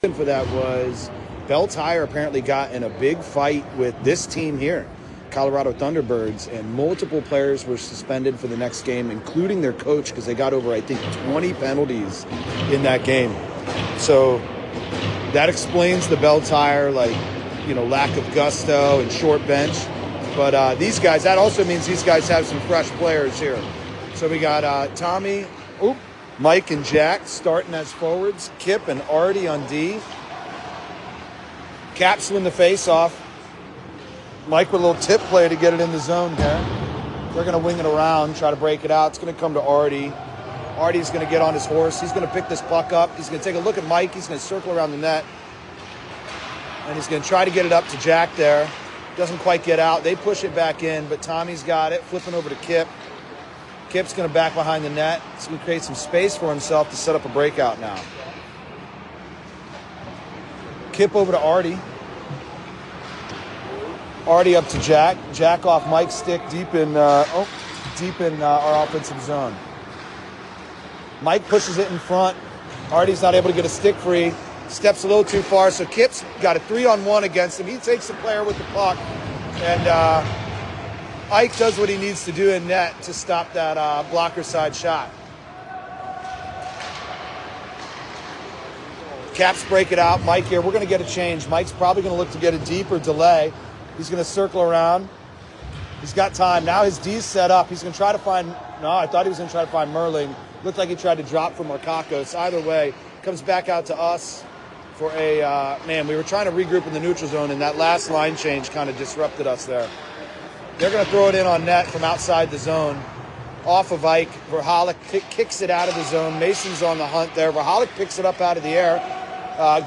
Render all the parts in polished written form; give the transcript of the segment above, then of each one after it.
For that was Bell Tire apparently got in a big fight with this team here, Colorado Thunderbirds, and multiple players were suspended for the next game, including their coach, because they got over, I think, 20 penalties in that game. So that explains the Bell Tire, lack of gusto and short bench. But these guys, that also means these guys have some fresh players here. So we got Tommy, Mike and Jack starting as forwards, Kip and Artie on D. Caps win the face-off. Mike with a little tip play to get it in the zone here. They're going to wing it around, try to break it out. It's going to come to Artie. Artie's going to get on his horse. He's going to pick this puck up. He's going to take a look at Mike. He's going to circle around the net. And he's going to try to get it up to Jack there. Doesn't quite get out. They push it back in, but Tommy's got it. Flipping over to Kip. Kip's going to back behind the net. He's going to create some space for himself to set up a breakout now. Kip over to Artie. Artie up to Jack. Jack off Mike's stick deep in our offensive zone. Mike pushes it in front. Artie's not able to get a stick free. Steps a little too far, so Kip's got a 3-on-1 against him. He takes the player with the puck, and Ike does what he needs to do in net to stop that blocker side shot. Caps break it out. Mike here. We're going to get a change. Mike's probably going to look to get a deeper delay. He's going to circle around. He's got time. Now his D's set up. He's going to try to find... No, I thought he was going to try to find Merling. Looked like he tried to drop from Markakos. Either way, comes back out to us for a... we were trying to regroup in the neutral zone, and that last line change kind of disrupted us there. They're going to throw it in on net from outside the zone. Off of Ike. Verhalik kicks it out of the zone. Mason's on the hunt there. Verhalik picks it up out of the air.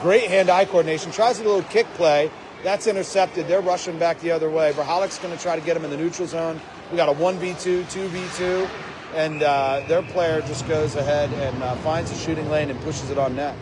Great hand-eye coordination. Tries a little kick play. That's intercepted. They're rushing back the other way. Verhalik's going to try to get him in the neutral zone. We got a 1v2, 2v2, and their player just goes ahead and finds a shooting lane and pushes it on net.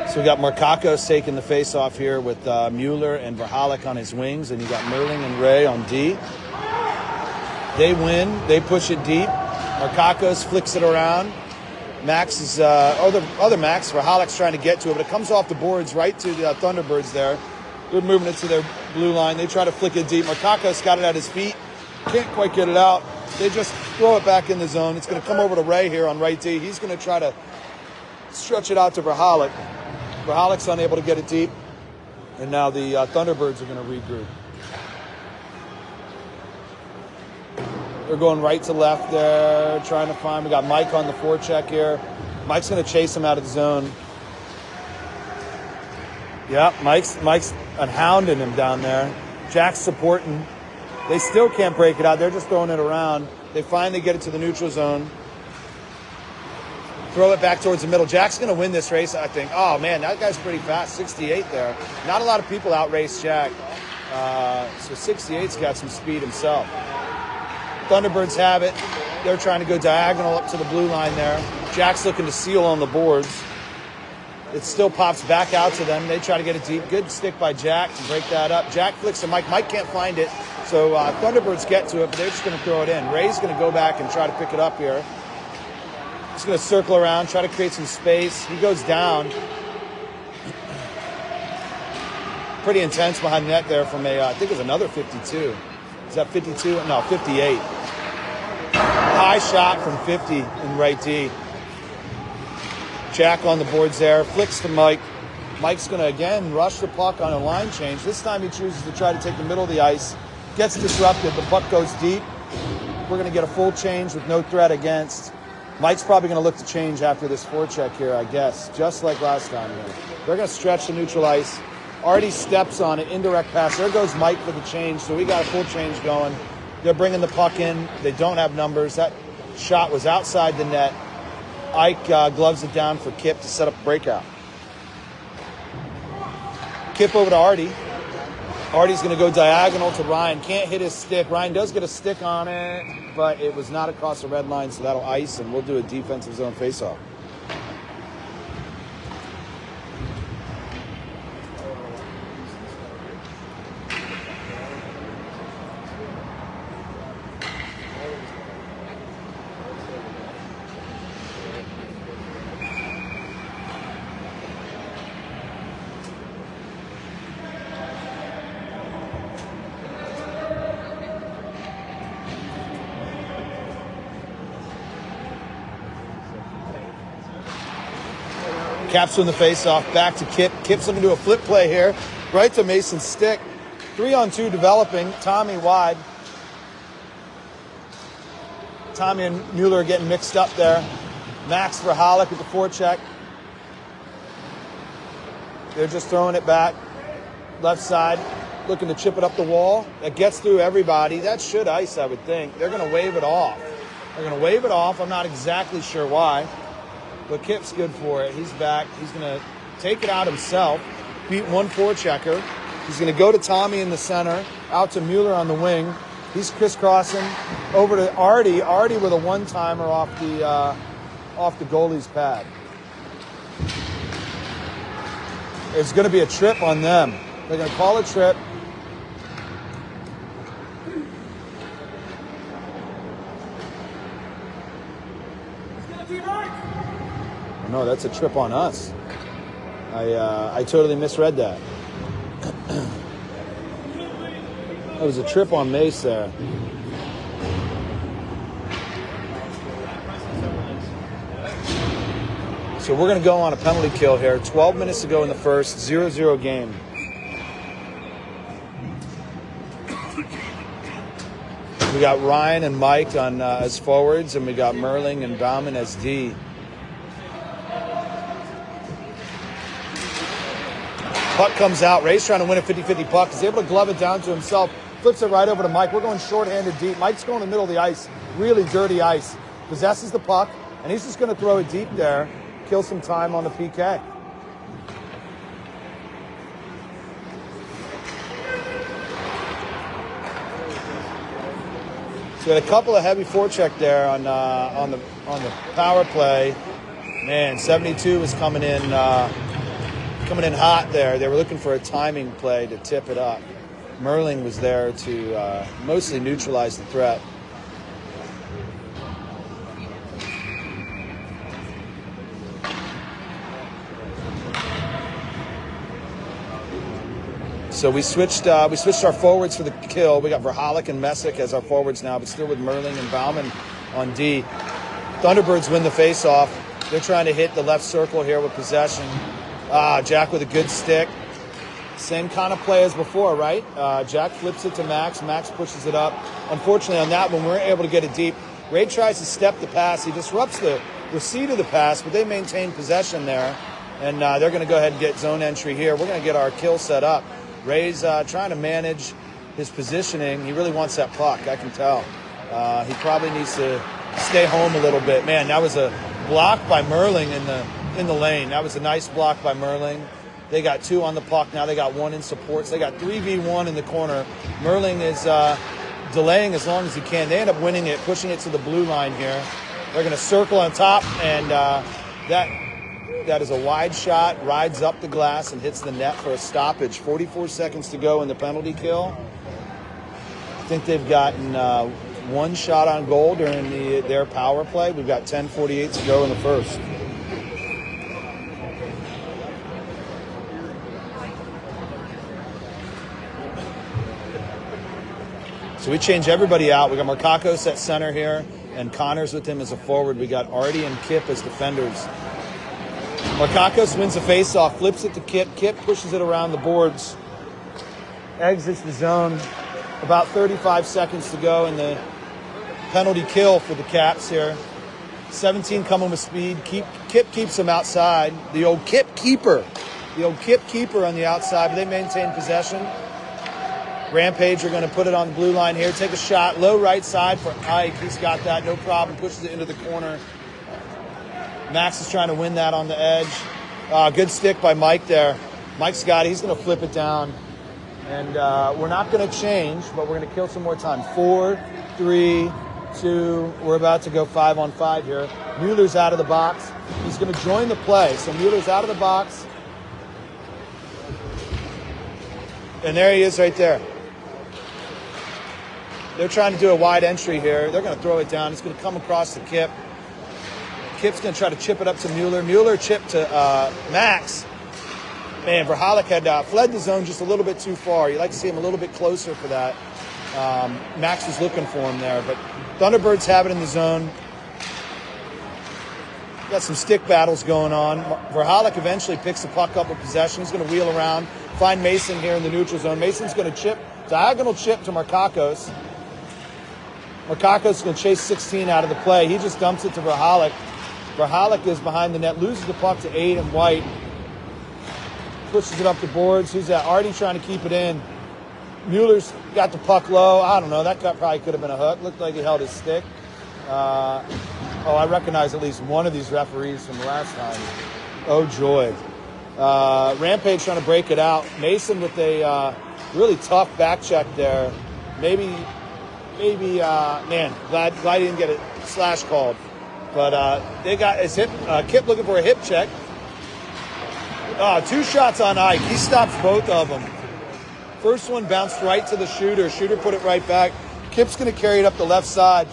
So we got Markakos taking the face-off here with Mueller and Verhalik on his wings, and you got Merling and Ray on D. They win. They push it deep. Markakos flicks it around. Max is, other Max, Verhalik's trying to get to it, but it comes off the boards right to the Thunderbirds there. They're moving it to their blue line. They try to flick it deep. Markakos got it at his feet. Can't quite get it out. They just throw it back in the zone. It's going to come over to Ray here on right D. He's going to try to stretch it out to Verhalik. Verhalik's unable to get it deep, and now the Thunderbirds are going to regroup. They're going right to left there, trying to find. We got Mike on the forecheck here. Mike's going to chase him out of the zone. Yeah, Mike's hounding him down there. Jack's supporting. They still can't break it out. They're just throwing it around. They finally get it to the neutral zone. Throw it back towards the middle. Jack's going to win this race, I think. Oh, man, that guy's pretty fast. 68 there. Not a lot of people outrace Jack. So 68's got some speed himself. Thunderbirds have it. They're trying to go diagonal up to the blue line there. Jack's looking to seal on the boards. It still pops back out to them. They try to get it deep. Good stick by Jack to break that up. Jack flicks to Mike. Mike can't find it. So Thunderbirds get to it, but they're just going to throw it in. Ray's going to go back and try to pick it up here. He's going to circle around, try to create some space. He goes down. Pretty intense behind the net there from I think it was another 52. Is that 52? No, 58. High shot from 50 in right D. Jack on the boards there. Flicks to Mike. Mike's going to, again, rush the puck on a line change. This time he chooses to try to take the middle of the ice. Gets disrupted. The puck goes deep. We're going to get a full change with no threat against. Mike's probably going to look to change after this forecheck here, I guess, just like last time here. They're going to stretch the neutral ice. Artie steps on it, indirect pass. There goes Mike for the change, so we got a full change going. They're bringing the puck in. They don't have numbers. That shot was outside the net. Ike gloves it down for Kip to set up a breakout. Kip over to Artie. Artie's going to go diagonal to Ryan. Can't hit his stick. Ryan does get a stick on it, but it was not across the red line, so that'll ice, and we'll do a defensive zone faceoff. Caps win the face-off. Back to Kip. Kip's looking to do a flip play here. Right to Mason's stick. 3-on-2 developing. Tommy wide. Tommy and Mueller are getting mixed up there. Max for Hollick with the forecheck. They're just throwing it back. Left side, looking to chip it up the wall. That gets through everybody. That should ice, I would think. They're going to wave it off. They're going to wave it off. I'm not exactly sure why. But Kip's good for it. He's back. He's going to take it out himself. Beat one forechecker. He's going to go to Tommy in the center. Out to Mueller on the wing. He's crisscrossing over to Artie. Artie with a one-timer off the goalie's pad. There's going to be a trip on them. They're going to call a trip. Oh, no, that's a trip on us. I totally misread that. That was a trip on Mace there. So we're going to go on a penalty kill here. 12 minutes to go in the first, 0-0 game. We got Ryan and Mike on as forwards, and we got Merling and Bauman as D. Puck comes out. Ray's trying to win a 50-50 puck. He's able to glove it down to himself. Flips it right over to Mike. We're going shorthanded deep. Mike's going in the middle of the ice. Really dirty ice. Possesses the puck, and he's just going to throw it deep there. Kill some time on the PK. So we had a couple of heavy forecheck there on the power play. Man, 72 was coming in hot there. They were looking for a timing play to tip it up. Merling was there to mostly neutralize the threat. So we switched our forwards for the kill. We got Verhalik and Messick as our forwards now, but still with Merling and Bauman on D. Thunderbirds win the face-off. They're trying to hit the left circle here with possession. Jack with a good stick. Same kind of play as before, right? Jack flips it to Max. Max pushes it up. Unfortunately, on that one, we weren't able to get it deep. Ray tries to step the pass. He disrupts the receipt of the pass, but they maintain possession there. And they're going to go ahead and get zone entry here. We're going to get our kill set up. Ray's trying to manage his positioning. He really wants that puck, I can tell. He probably needs to stay home a little bit. Man, that was a block by Merling in the lane. That was a nice block by Merling. They got 2 on the puck. Now they got 1 in supports. They got 3v1 in the corner. Merling is delaying as long as he can. They end up winning it, pushing it to the blue line here. They're going to circle on top, and that is a wide shot, rides up the glass and hits the net for a stoppage. 44 seconds to go in the penalty kill. I think they've gotten 1 shot on goal during their power play. We've got 10:48 to go in the first. So we change everybody out. We got Markakos at center here, and Connors with him as a forward. We got Artie and Kip as defenders. Markakos wins the face-off, flips it to Kip. Kip pushes it around the boards, exits the zone. About 35 seconds to go in the penalty kill for the Caps here. 17 coming with speed. Kip keeps him outside. The old Kip keeper on the outside, but they maintain possession. Rampage are going to put it on the blue line here. Take a shot, low right side for Ike. He's got that, no problem. Pushes it into the corner. Max is trying to win that on the edge. Good stick by Mike there. Mike's got it. He's going to flip it down. And we're not going to change, but we're going to kill some more time. 4, 3, 2. We're about to go 5-on-5 here. Mueller's out of the box. He's going to join the play. So Mueller's out of the box. And there he is right there. They're trying to do a wide entry here. They're going to throw it down. It's going to come across the Kip. Kip's going to try to chip it up to Mueller. Mueller chipped to Max. Man, Verhalik had fled the zone just a little bit too far. You'd like to see him a little bit closer for that. Max was looking for him there. But Thunderbirds have it in the zone. Got some stick battles going on. Verhalik eventually picks the puck up with possession. He's going to wheel around, find Mason here in the neutral zone. Mason's going to chip, diagonal chip to Markakos. Markakos is going to chase 16 out of the play. He just dumps it to Verhalik. Verhalik is behind the net, loses the puck to Aiden White. Pushes it up the boards. Who's that? Artie trying to keep it in. Mueller's got the puck low. I don't know. That probably could have been a hook. Looked like he held his stick. I recognize at least one of these referees from last time. Oh, joy. Rampage trying to break it out. Mason with a really tough back check there. Maybe, man, glad he didn't get a slash called. But they got his hip, Kip looking for a hip check. 2 shots on Ike. He stops both of them. First one bounced right to the shooter. Shooter put it right back. Kip's going to carry it up the left side.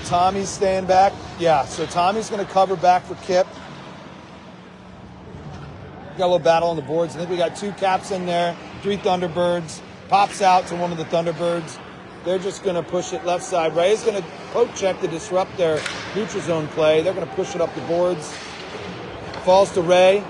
Tommy's staying back. Yeah, so Tommy's going to cover back for Kip. Got a little battle on the boards. I think we got 2 Caps in there, 3 Thunderbirds. Pops out to one of the Thunderbirds. They're just going to push it left side. Ray's going to poke check to disrupt their neutral zone play. They're going to push it up the boards. Falls to Ray.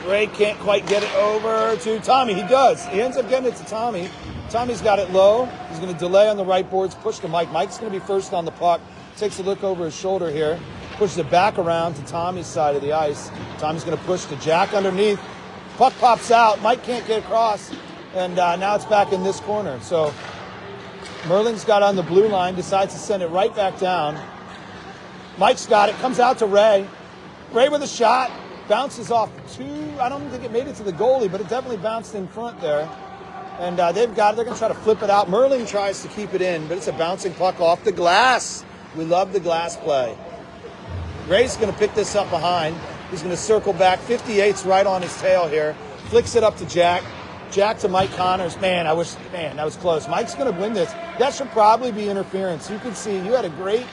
Ray can't quite get it over to Tommy. He does. He ends up getting it to Tommy. Tommy's got it low. He's going to delay on the right boards, push to Mike. Mike's going to be first on the puck. Takes a look over his shoulder here. Pushes it back around to Tommy's side of the ice. Tommy's going to push to Jack underneath. Puck pops out. Mike can't get across. And now it's back in this corner. So Merlin's got on the blue line, decides to send it right back down. Mike's got it. Comes out to Ray. Ray with a shot. Bounces off 2. I don't think it made it to the goalie, but it definitely bounced in front there. And they've got it. They're going to try to flip it out. Merlin tries to keep it in, but it's a bouncing puck off the glass. We love the glass play. Ray's going to pick this up behind. He's going to circle back. 58's right on his tail here. Flicks it up to Jack. Jack to Mike Connors. Man, that was close. Mike's going to win this. That should probably be interference. You can see you had a great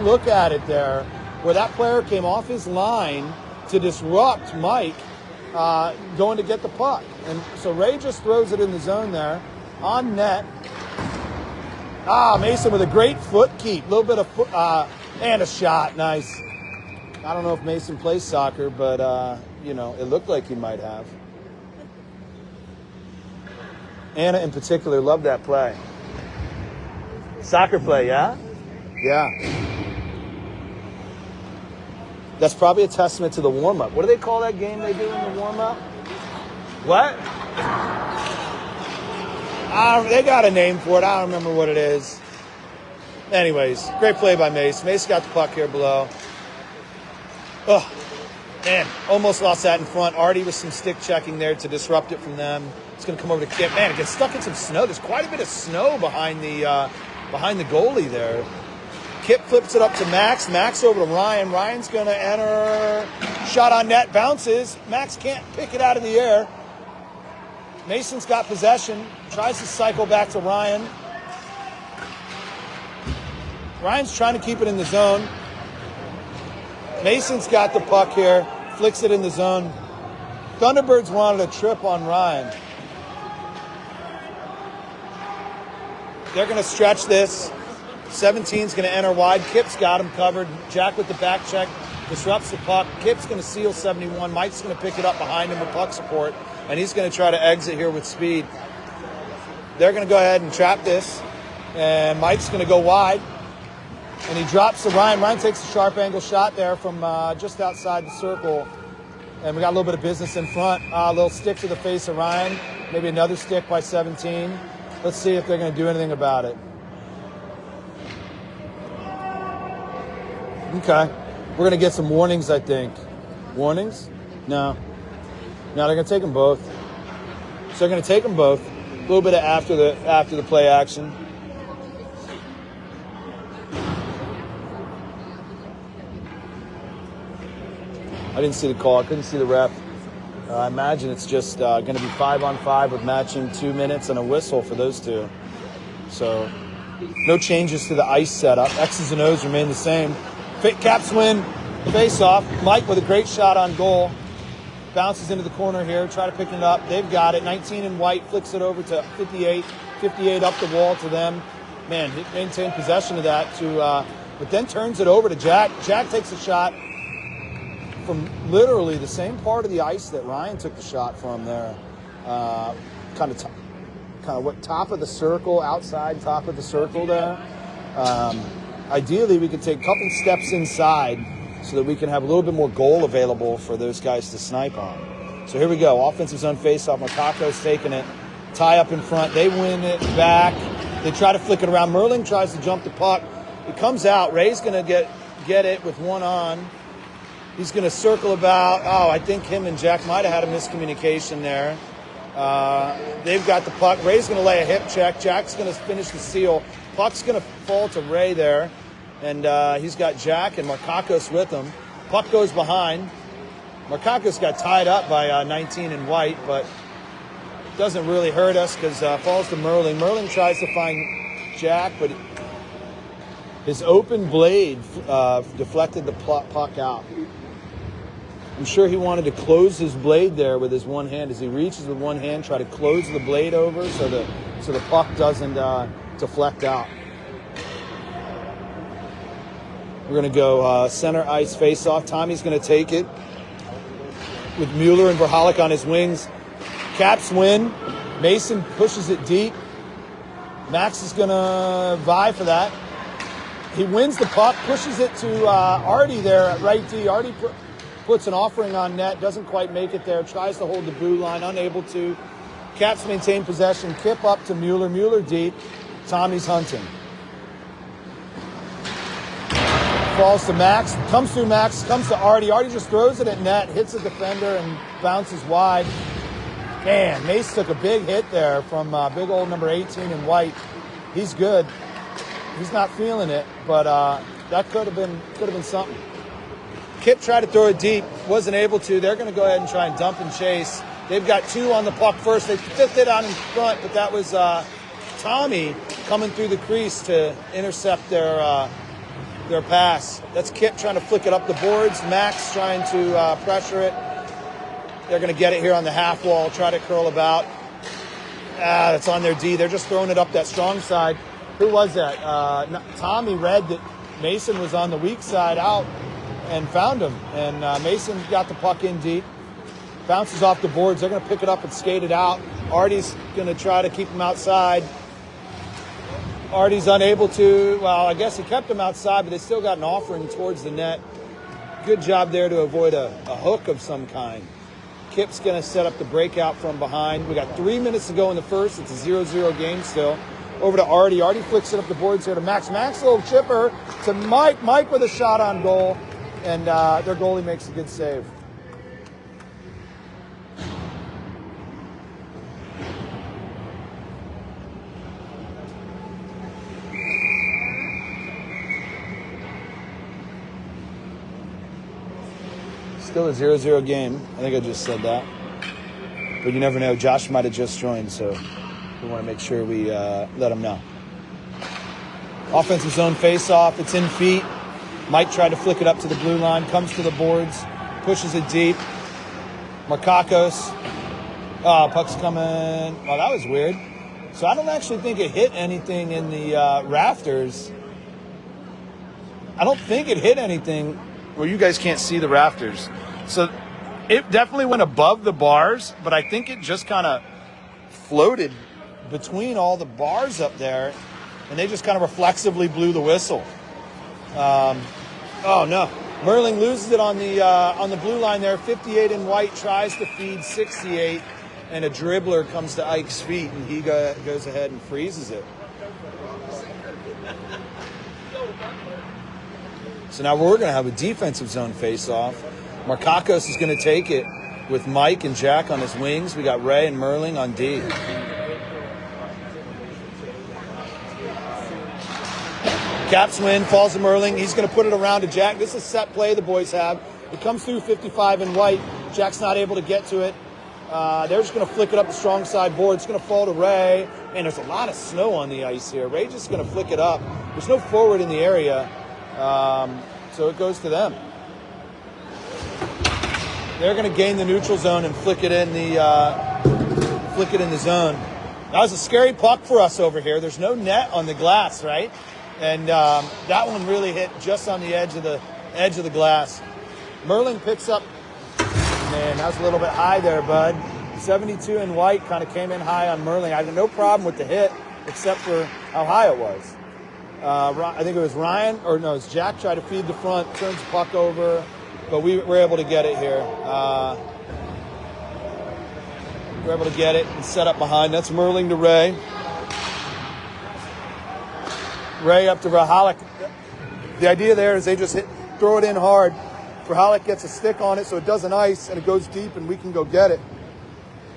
look at it there, where that player came off his line to disrupt Mike going to get the puck. And so Ray just throws it in the zone there on net. Mason with a great foot keep. A little bit of foot, and a shot. Nice. I don't know if Mason plays soccer, but, it looked like he might have. Anna in particular loved that play. Soccer play, yeah? Yeah. That's probably a testament to the warm-up. What do they call that game they do in the warm-up? What? They got a name for it. I don't remember what it is. Anyways, great play by Mace. Mace got the puck here below. Oh, man, almost lost that in front. Artie with some stick checking there to disrupt it from them. It's going to come over to Kip. Man, it gets stuck in some snow. There's quite a bit of snow behind the goalie there. Kip flips it up to Max. Max over to Ryan. Ryan's going to enter. Shot on net. Bounces. Max can't pick it out of the air. Mason's got possession. Tries to cycle back to Ryan. Ryan's trying to keep it in the zone. Mason's got the puck here. Flicks it in the zone. Thunderbirds wanted a trip on Ryan. They're going to stretch this. 17's going to enter wide. Kip's got him covered. Jack with the back check. Disrupts the puck. Kip's going to seal 71. Mike's going to pick it up behind him with puck support. And he's going to try to exit here with speed. They're going to go ahead and trap this. And Mike's going to go wide. And he drops to Ryan. Ryan takes a sharp angle shot there from just outside the circle. And we got a little bit of business in front. A little stick to the face of Ryan. Maybe another stick by 17. Let's see if they're going to do anything about it. Okay. We're going to get some warnings, I think. Warnings? No. No, they're going to take them both. So they're going to take them both. A little bit of after the play action. I didn't see the call. I couldn't see the ref. I imagine it's just going to be 5-on-5 with matching 2 minutes and a whistle for those two. So no changes to the ice setup. X's and O's remain the same. Caps win face-off. Mike with a great shot on goal. Bounces into the corner here. Try to pick it up. They've got it. 19 in white. Flicks it over to 58. 58 up the wall to them. Man, maintain possession of that to but then turns it over to Jack. Jack takes a shot from literally the same part of the ice that Ryan took the shot from there. Kind of what top of the circle, outside top of the circle there. Ideally, we could take a couple steps inside so that we can have a little bit more goal available for those guys to snipe on. So here we go. Offensive zone faceoff. Makako's taking it. Tie up in front. They win it back. They try to flick it around. Merling tries to jump the puck. It comes out. Ray's going to get it with one on. He's going to circle about. Oh, I think him and Jack might have had a miscommunication there. They've got the puck. Ray's going to lay a hip check. Jack's going to finish the seal. Puck's going to fall to Ray there. And he's got Jack and Markakos with him. Puck goes behind. Markakos got tied up by 19 in white, but doesn't really hurt us because falls to Merling. Merling tries to find Jack, but his open blade deflected the puck out. I'm sure he wanted to close his blade there with his one hand. As he reaches with one hand, try to close the blade over so the puck doesn't deflect out. We're going to go center ice face-off. Tommy's going to take it with Mueller and Verhalik on his wings. Caps win. Mason pushes it deep. Max is going to vie for that. He wins the puck, pushes it to Artie there at right D. Artie puts an offering on net, doesn't quite make it there, tries to hold the blue line, unable to. Caps maintain possession, kip up to Mueller. Mueller deep. Tommy's hunting. Falls to Max, comes through Max, comes to Artie. Artie just throws it at net, hits a defender, and bounces wide. Man, Mace took a big hit there from big old number 18 in white. He's good. He's not feeling it, but that could have been something. Kip tried to throw it deep, wasn't able to. They're going to go ahead and try and dump and chase. They've got two on the puck first. They flipped it on in front, but that was Tommy coming through the crease to intercept their pass. That's Kip trying to flick it up the boards. Max trying to pressure it. They're going to get it here on the half wall, try to curl about. That's on their D. They're just throwing it up that strong side. Who was that? Tommy read that Mason was on the weak side out and found him. And Mason got the puck in deep. Bounces off the boards. They're going to pick it up and skate it out. Artie's going to try to keep him outside. Artie's unable to. Well, I guess he kept him outside, but they still got an offering towards the net. Good job there to avoid a hook of some kind. Kip's going to set up the breakout from behind. We got 3 minutes to go in the first. It's a 0-0 game still. Over to Artie. Artie flicks it up the boards here to Max. Max, a little chipper to Mike. Mike with a shot on goal. And their goalie makes a good save. Still a 0-0 game. I think I just said that. But you never know. Josh might have just joined, so we want to make sure we let him know. Offensive zone face-off. It's in feet. Mike tried to flick it up to the blue line. Comes to the boards. Pushes it deep. Markakos. Puck's coming. Well, that was weird. So I don't actually think it hit anything in the rafters. I don't think it hit anything. Well, you guys can't see the rafters. So it definitely went above the bars, but I think it just kind of floated between all the bars up there, and they just kind of reflexively blew the whistle. Oh, no. Merling loses it on the blue line there. 58 in white, tries to feed 68, and a dribbler comes to Ike's feet, and he goes ahead and freezes it. So now we're going to have a defensive zone face-off. Markakos is going to take it with Mike and Jack on his wings. We got Ray and Merling on D. Caps win, falls to Merling. He's going to put it around to Jack. This is a set play the boys have. It comes through 55 in white. Jack's not able to get to it. They're just going to flick it up the strong side board. It's going to fall to Ray. Man, there's a lot of snow on the ice here. Ray just going to flick it up. There's no forward in the area. So it goes to them. They're going to gain the neutral zone and flick it in the zone. That was a scary puck for us over here. There's no net on the glass, right? And that one really hit just on the edge of the glass. Merling picks up. Man, that was a little bit high there, bud. 72 in white kind of came in high on Merling. I had no problem with the hit, except for how high it was. I think it was Ryan, or no, it was Jack tried to feed the front, turns the puck over, but we were able to get it here. We were able to get it and set up behind. That's Merling to Ray. Ray up to Rahalik. The idea there is they just throw it in hard. Rahalik gets a stick on it so it doesn't ice and it goes deep and we can go get it.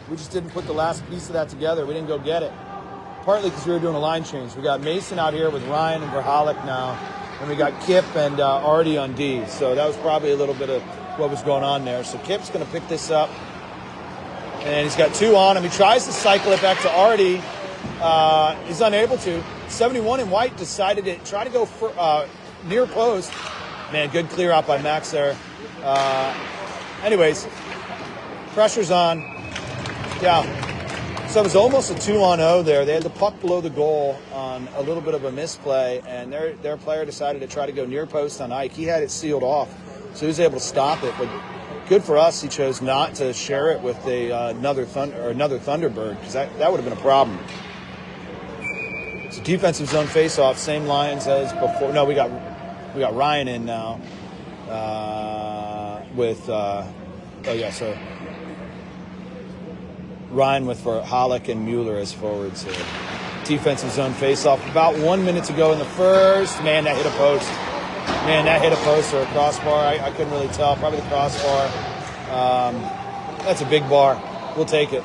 We just didn't put the last piece of that together. We didn't go get it. Partly because we were doing a line change. We got Mason out here with Ryan and Rahalik now. And we got Kip and Artie on D. So that was probably a little bit of what was going on there. So Kip's going to pick this up. And he's got 2 on him. He tries to cycle it back to Artie. He's unable to. 71 in white decided to try to go for, near post. Man, good clear out by Max there. Anyways, pressure's on. Yeah. So it was almost a 2-on-0 there. They had the puck below the goal on a little bit of a misplay, and their player decided to try to go near post on Ike. He had it sealed off, so he was able to stop it. But good for us, he chose not to share it with another Thunderbird, because that would have been a problem. So defensive zone face-off, same lines as before. No, we got Ryan in now so Ryan with for Hollick and Mueller as forwards here. Defensive zone face-off. About 1 minute to go in the first. Man, that hit a post. Man, that hit a post or a crossbar. I couldn't really tell. Probably the crossbar. That's a big bar. We'll take it.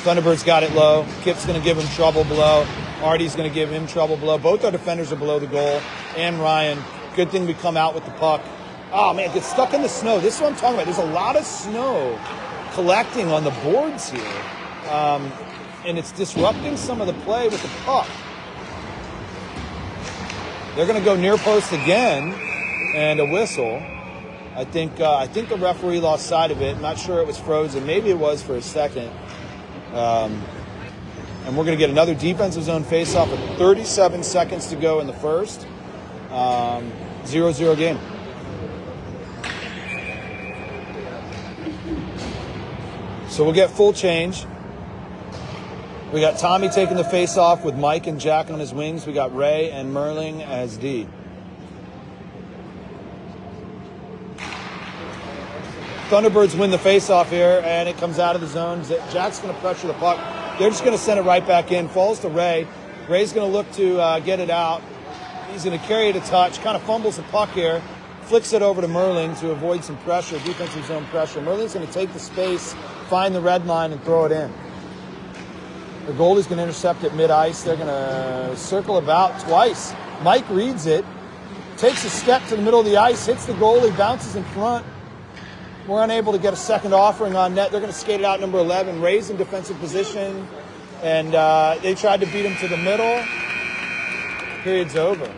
Thunderbirds got it low. Kip's going to give him trouble below. Artie's going to give him trouble below. Both our defenders are below the goal. And Ryan. Good thing we come out with the puck. Oh, man, gets stuck in the snow. This is what I'm talking about. There's a lot of snow collecting on the boards here. And it's disrupting some of the play with the puck. They're going to go near post again. And a whistle. I think the referee lost sight of it. Not sure it was frozen. Maybe it was for a second. And we're going to get another defensive zone face-off with 37 seconds to go in the first. 0-0 game. So we'll get full change. We got Tommy taking the face-off with Mike and Jack on his wings. We got Ray and Merling as D. Thunderbirds win the face-off here, and it comes out of the zone. Jack's going to pressure the puck. They're just going to send it right back in. Falls to Ray. Ray's going to look to get it out. He's going to carry it a touch. Kind of fumbles the puck here. Flicks it over to Merling to avoid some pressure, defensive zone pressure. Merling's going to take the space, find the red line, and throw it in. The goalie's going to intercept at mid-ice. They're going to circle about twice. Mike reads it, takes a step to the middle of the ice, hits the goalie, bounces in front. We're unable to get a second offering on net. They're going to skate it out number 11, raise in defensive position, and they tried to beat him to the middle. Period's over.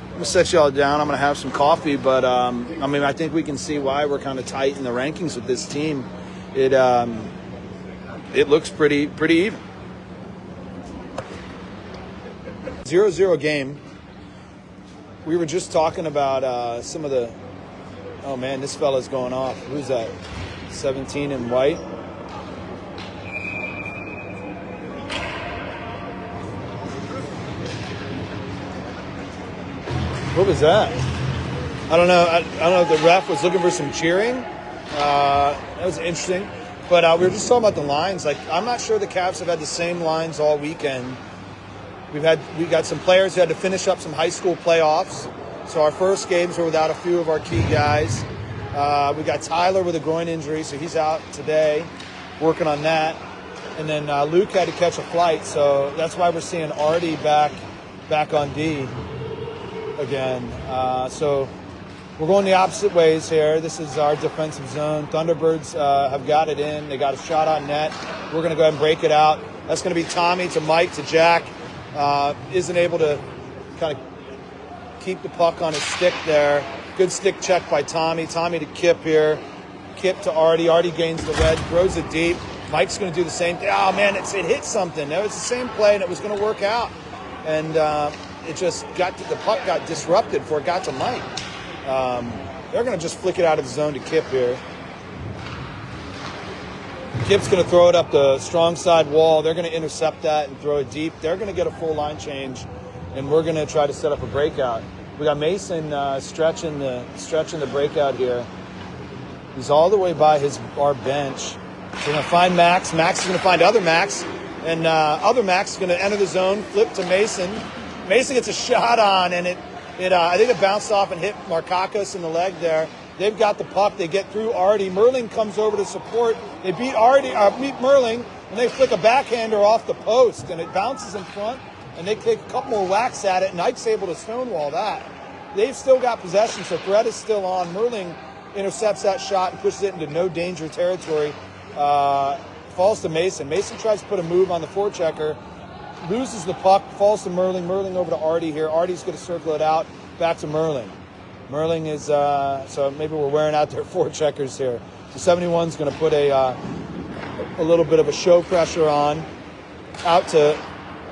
I'm going to set y'all down. I'm going to have some coffee, but I think we can see why we're kind of tight in the rankings with this team. It looks pretty even. 0-0 game. We were just talking about some of the... Oh, man, this fella's going off. Who's that? 17 in white. What was that? I don't know. I don't know if the ref was looking for some cheering. That was interesting. But we were just talking about the lines. Like, I'm not sure the Cavs have had the same lines all weekend. We got some players who had to finish up some high school playoffs. So our first games were without a few of our key guys. We got Tyler with a groin injury, so he's out today, working on that. And then Luke had to catch a flight, so that's why we're seeing Artie back on D again. So we're going the opposite ways here. This is our defensive zone. Thunderbirds have got it in. They got a shot on net. We're going to go ahead and break it out. That's going to be Tommy to Mike to Jack. Isn't able to kind of keep the puck on his stick there. Good stick check by Tommy. Tommy to Kip here. Kip to Artie. Artie gains the lead, throws it deep. Mike's going to do the same thing. Oh, man, it hit something. It was the same play, and it was going to work out. And it just the puck got disrupted before it got to Mike. They're going to just flick it out of the zone to Kip here. Kip's going to throw it up the strong side wall. They're going to intercept that and throw it deep. They're going to get a full line change, and we're going to try to set up a breakout. We got Mason stretching the breakout here. He's all the way by our bench. We're going to find Max. Max is going to find other Max. And other Max is going to enter the zone, flip to Mason. Mason gets a shot on, and I think it bounced off and hit Markakis in the leg there. They've got the puck. They get through Artie. Merling comes over to support. They beat Merling, and they flick a backhander off the post, and it bounces in front, and they take a couple more whacks at it, and Ike's able to stonewall that. They've still got possession, so threat is still on. Merling intercepts that shot and pushes it into no danger territory. Falls to Mason. Mason tries to put a move on the forechecker, loses the puck, falls to Merling. Merling over to Artie here. Artie's going to circle it out, back to Merling. Merling is, so maybe we're wearing out their forecheckers here. So 71's going to put a little bit of a show pressure on, out to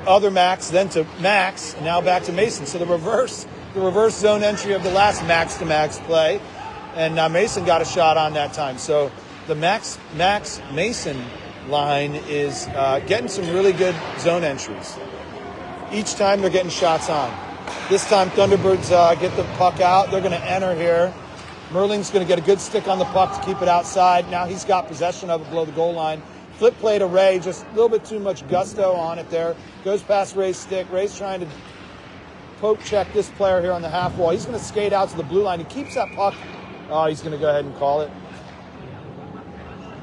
other Max, then to Max, and now back to Mason. So the reverse zone entry of the last Max to Max play, and Mason got a shot on that time. So the Max Mason line is getting some really good zone entries. Each time they're getting shots on. This time Thunderbirds get the puck out. They're going to enter here. Merling's going to get a good stick on the puck to keep it outside. Now he's got possession of it below the goal line. Flip play to Ray, just a little bit too much gusto on it there. Goes past Ray's stick. Ray's trying to poke check this player here on the half wall. He's going to skate out to the blue line. He keeps that puck. Oh, he's going to go ahead and call it.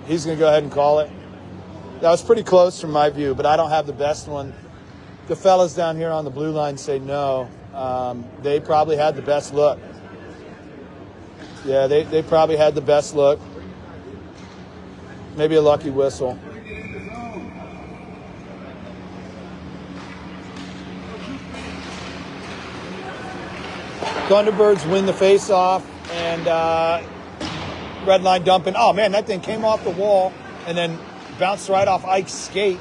He's going to go ahead and call it. That was pretty close from my view, but I don't have the best one. The fellas down here on the blue line say no. They probably had the best look. Yeah, they probably had the best look. Maybe a lucky whistle. Thunderbirds win the face-off, and red line dumping. Oh, man, that thing came off the wall and then bounced right off Ike's skate.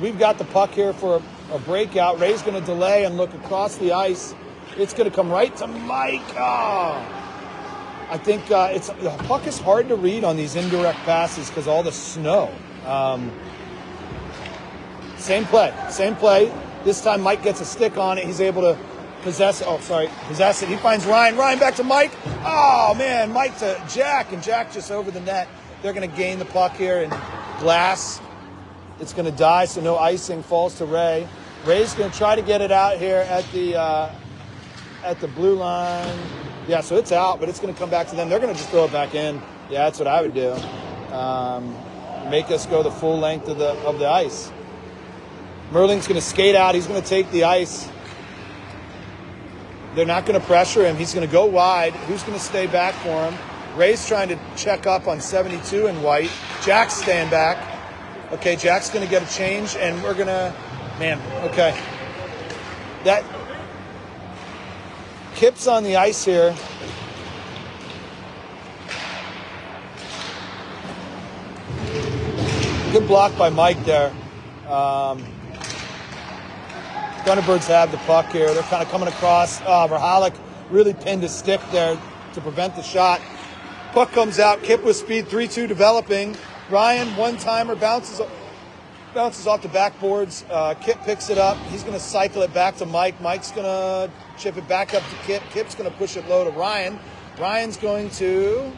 We've got the puck here for a breakout. Ray's going to delay and look across the ice. It's going to come right to Mike. Oh. I think the puck is hard to read on these indirect passes because all the snow. Same play. This time Mike gets a stick on it. He's able to possess it. He finds Ryan. Ryan back to Mike. Oh, man, Mike to Jack, and Jack just over the net. They're going to gain the puck here, and glass. It's going to die, so no icing. Falls to Ray. Ray's going to try to get it out here at the blue line. Yeah, so it's out, but it's going to come back to them. They're going to just throw it back in. Yeah, that's what I would do. Make us go the full length of the ice. Merling's going to skate out. He's going to take the ice. They're not going to pressure him. He's going to go wide. Who's going to stay back for him? Ray's trying to check up on 72 in white. Jack's staying back. Okay, Jack's going to get a change, and we're going to... Man, okay. That... Kip's on the ice here. Good block by Mike there. Thunderbirds have the puck here. They're kind of coming across. Verhalek really pinned his stick there to prevent the shot. Puck comes out. Kip with speed, 3-2 developing. Ryan, one-timer, bounces off the backboards. Kip picks it up. He's going to cycle it back to Mike. Mike's going to chip it back up to Kip. Kip's going to push it low to Ryan. Ryan's going to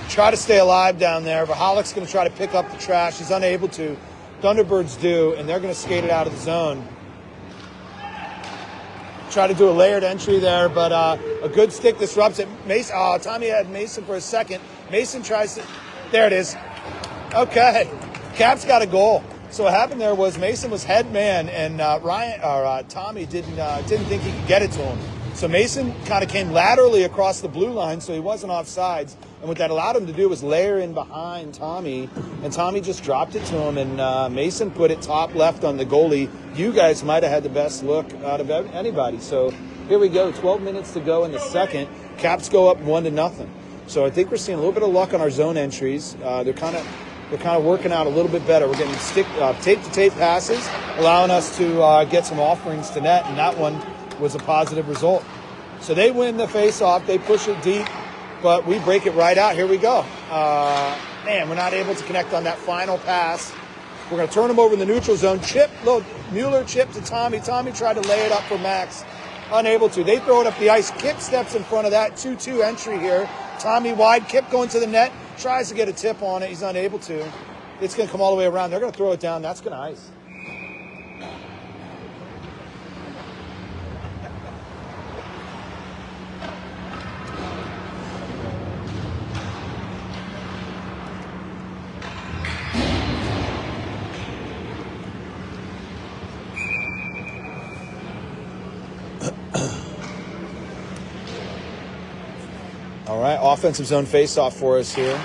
try to stay alive down there. Verhalek's going to try to pick up the trash. He's unable to. Thunderbirds do, and they're going to skate it out of the zone. Try to do a layered entry there, but a good stick disrupts it. Mason, Tommy had Mason for a second. Mason tries to, there it is. Okay, Cap's got a goal. So what happened there was Mason was head man, and Tommy didn't think he could get it to him. So Mason kind of came laterally across the blue line, so he wasn't offsides. And what that allowed him to do was layer in behind Tommy, and Tommy just dropped it to him, and Mason put it top left on the goalie. You guys might have had the best look out of anybody. So here we go, 12 minutes to go in the second. Caps go up 1-0. So I think we're seeing a little bit of luck on our zone entries. They're kind of working out a little bit better. We're getting tape-to-tape passes, allowing us to get some offerings to net, and that one was a positive result. So they win the face-off. They push it deep, but we break it right out. Here we go. Man, we're not able to connect on that final pass. We're going to turn them over in the neutral zone. Mueller chip to Tommy. Tommy tried to lay it up for Max. Unable to. They throw it up the ice. Kip steps in front of that 2-2 entry here. Tommy wide. Kip going to the net. Tries to get a tip on it. He's unable to. It's going to come all the way around. They're going to throw it down. That's going to ice. All right, offensive zone face-off for us here.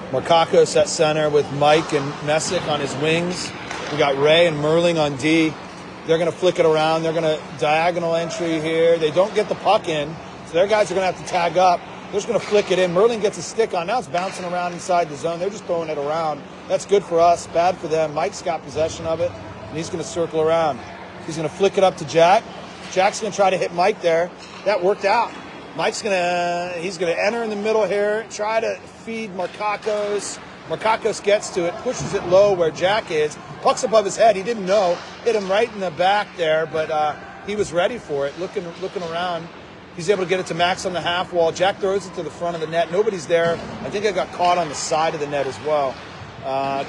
Markakos at center with Mike and Messick on his wings. We got Ray and Merling on D. They're going to flick it around. They're going to diagonal entry here. They don't get the puck in, so their guys are going to have to tag up. They're just going to flick it in. Merling gets a stick on. Now it's bouncing around inside the zone. They're just throwing it around. That's good for us, bad for them. Mike's got possession of it, and he's going to circle around. He's going to flick it up to Jack. Jack's going to try to hit Mike there. That worked out. Mike's he's gonna enter in the middle here, try to feed Markakos. Markakos gets to it, pushes it low where Jack is, puck's above his head. He didn't know, hit him right in the back there, but he was ready for it. Looking around, he's able to get it to Max on the half wall. Jack throws it to the front of the net. Nobody's there. I think I got caught on the side of the net as well.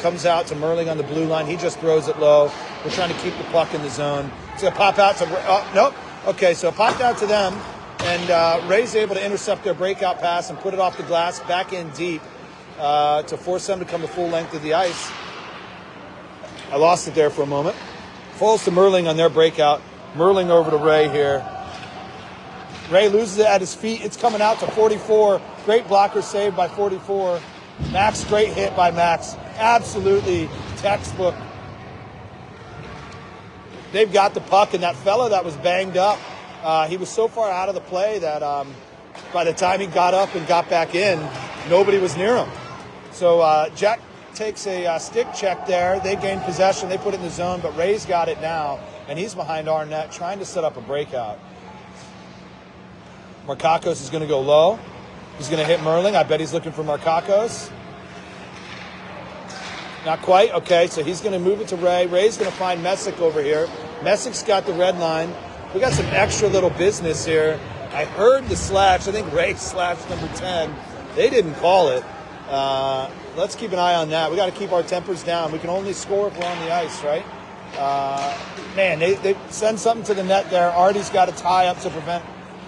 Comes out to Merling on the blue line. He just throws it low. We're trying to keep the puck in the zone. It's gonna pop out to nope. Okay, so it popped out to them. And Ray's able to intercept their breakout pass and put it off the glass back in deep to force them to come the full length of the ice. I lost it there for a moment. Falls to Merling on their breakout. Merling over to Ray here. Ray loses it at his feet. It's coming out to 44. Great blocker save by 44. Max, great hit by Max. Absolutely textbook. They've got the puck, and that fella that was banged up, he was so far out of the play that by the time he got up and got back in, nobody was near him. So Jack takes a stick check there. They gain possession. They put it in the zone, but Ray's got it now, and he's behind our net trying to set up a breakout. Markakos is going to go low. He's going to hit Merling. I bet he's looking for Markakos. Not quite. Okay, so he's going to move it to Ray. Ray's going to find Messick over here. Messick's got the red line. We got some extra little business here. I heard the slash. I think Ray slashed number 10. They didn't call it. Let's keep an eye on that. We got to keep our tempers down. We can only score if we're on the ice, right? Man, they send something to the net there. Artie's got a tie up to prevent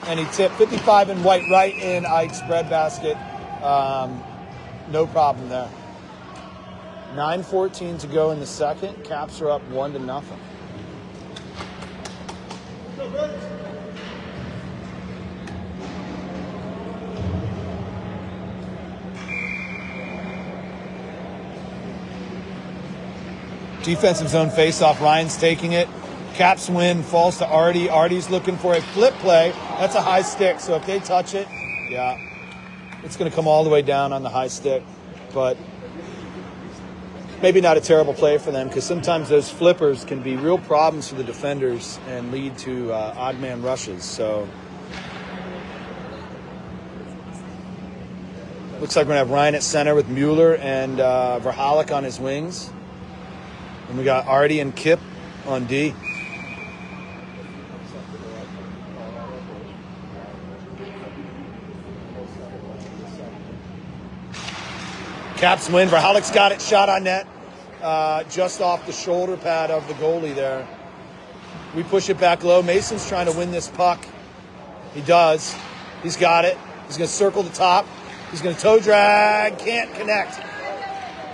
any tip. 55 in white right in Ike's breadbasket. No problem there. 9:14 to go in the second. Caps are up 1-0. Defensive zone faceoff. Ryan's taking it. Caps win. Falls to Artie. Artie's looking for a flip play. That's a high stick. So if they touch it, yeah, it's going to come all the way down on the high stick. But maybe not a terrible play for them, because sometimes those flippers can be real problems for the defenders and lead to odd man rushes. So looks like we're going to have Ryan at center with Mueller and Verhalik on his wings. And we got Artie and Kip on D. Caps win. Verhalik's got it, shot on net, just off the shoulder pad of the goalie there. We push it back low. Mason's trying to win this puck. He does. He's got it. He's going to circle the top. He's going to toe drag. Can't connect.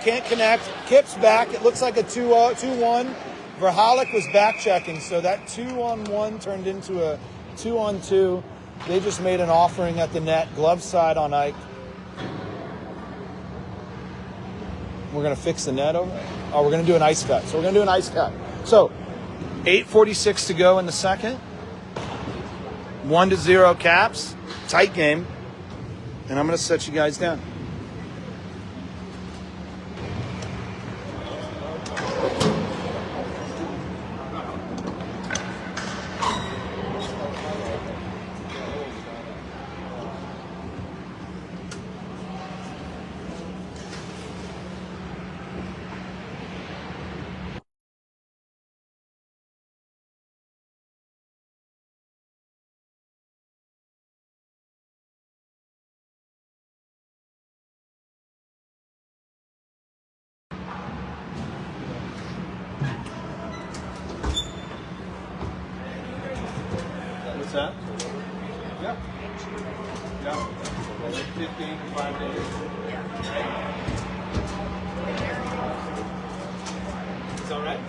Can't connect. Kip's back. It looks like a 2-1. Verhalik was back checking, so that 2-on-1 turned into a 2-on-2. They just made an offering at the net. Glove side on Ike. We're going to fix the net over. Oh, we're going to do an ice cut. So we're going to do an ice cut. So 8:46 to go in the second. 1-0 Caps. Tight game. And I'm going to set you guys down. What's that? Yep. Yep. 15 to 5 days. It's all right?